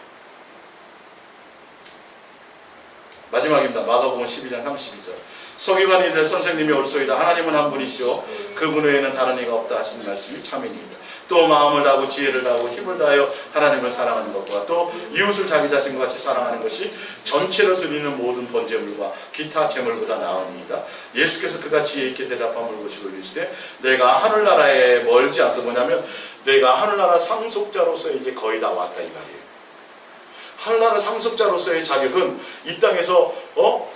A: 마지막입니다. 마가복음 12장 32절. 서기관이 이르되 선생님이 올소이다. 하나님은 한 분이시오. 그분 외에는 다른 이가 없다 하시는 말씀이 참이니이다. 또 마음을 다하고 지혜를 다하고 힘을 다하여 하나님을 사랑하는 것과 또 이웃을 자기 자신과 같이 사랑하는 것이 전체로 드리는 모든 번제물과 기타 제물보다 나으니이다. 예수께서 그가 지혜 있게 대답함을 보시고 이르시되 내가 하늘나라에 멀지 않다. 뭐냐면 내가 하늘나라 상속자로서 이제 거의 다 왔다 이 말이에요. 하늘나라 상속자로서의 자격은 이 땅에서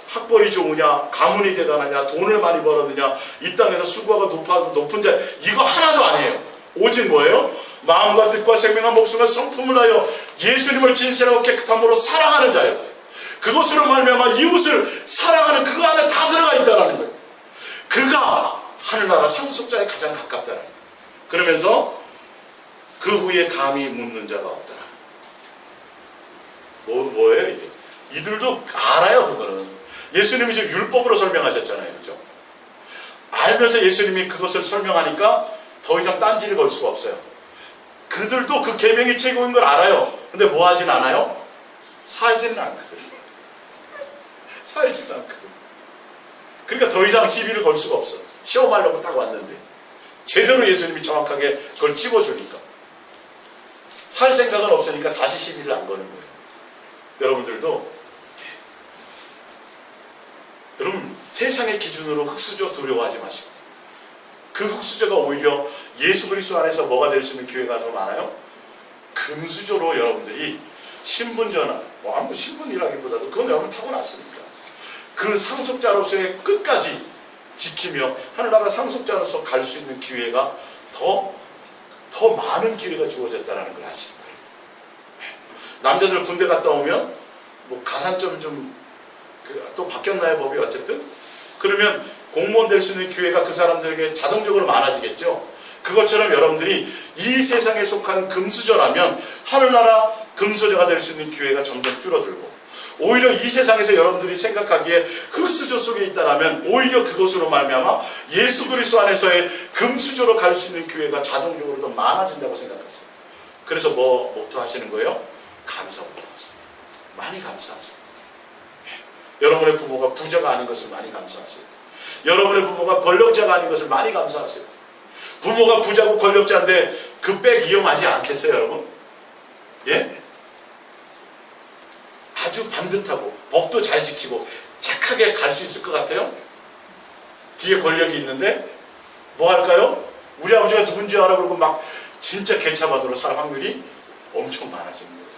A: 학벌이 좋으냐, 가문이 대단하냐, 돈을 많이 벌었느냐, 이 땅에서 수고가 높은 자, 이거 하나도 아니에요. 오직 뭐예요? 마음과 뜻과 생명과 목숨과 성품을 하여 예수님을 진실하고 깨끗함으로 사랑하는 자예요. 그것으로 말미암아 이웃을 사랑하는 그거 안에 다 들어가 있다는 거예요. 그가 하늘나라 상속자에 가장 가깝다는 거예요. 그러면서 그 후에 감히 묻는 자가 없다. 뭐예요 이게? 이들도 알아요. 그거는 예수님이 지금 율법으로 설명하셨잖아요, 그죠? 알면서 예수님이 그것을 설명하니까 더 이상 딴지를 걸 수가 없어요. 그들도 그 계명이 최고인 걸 알아요. 근데 뭐 하진 않아요? 살지는 않거든. 살지는 않거든. 그러니까 더 이상 시비를 걸 수가 없어. 시험하려고 딱 왔는데 제대로 예수님이 정확하게 그걸 찝어주니까 살 생각은 없으니까 다시 시비를 안 거는 거예요. 여러분들도 여러분 세상의 기준으로 흙수저 두려워하지 마시고 그 흙수저가 오히려 예수 그리스도 안에서 뭐가 될 수 있는 기회가 더 많아요. 금수저로 여러분들이 신분전환, 뭐 아무 신분이라기보다도 그건 여러분 타고났으니까 그 상속자로서의 끝까지 지키며 하늘나라 상속자로서 갈 수 있는 기회가 더 많은 기회가 주어졌다는 걸 아시는 거예요. 남자들 군대 갔다 오면 뭐 가산점 또 바뀌었나요, 법이? 어쨌든 그러면 공무원 될 수 있는 기회가 그 사람들에게 자동적으로 많아지겠죠. 그것처럼 여러분들이 이 세상에 속한 금수저라면 하늘나라 금수저가 될 수 있는 기회가 점점 줄어들고 오히려 이 세상에서 여러분들이 생각하기에 흙수저 속에 있다라면 오히려 그것으로 말미암아 예수 그리스도 안에서의 금수저로 갈 수 있는 기회가 자동적으로 더 많아진다고 생각했어요. 그래서 뭐 목표하시는 거예요? 감사부터 하세요. 많이 감사하세요. 여러분의 부모가 부자가 아닌 것을 많이 감사하세요. 여러분의 부모가 권력자가 아닌 것을 많이 감사하세요. 부모가 부자고 권력자인데 그 백 이용하지 않겠어요, 여러분? 예? 아주 반듯하고 법도 잘 지키고 착하게 갈 수 있을 것 같아요? 뒤에 권력이 있는데 뭐 할까요? 우리 아버지가 누군지 알아 그러고 막 진짜 개차반으로 살 확률이 엄청 많아지는 거예요.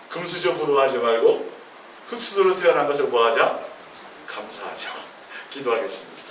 A: 금수저 부러워하지 말고 흙수저로 태어난 것을 뭐하자? 감사하자. 기도하겠습니다.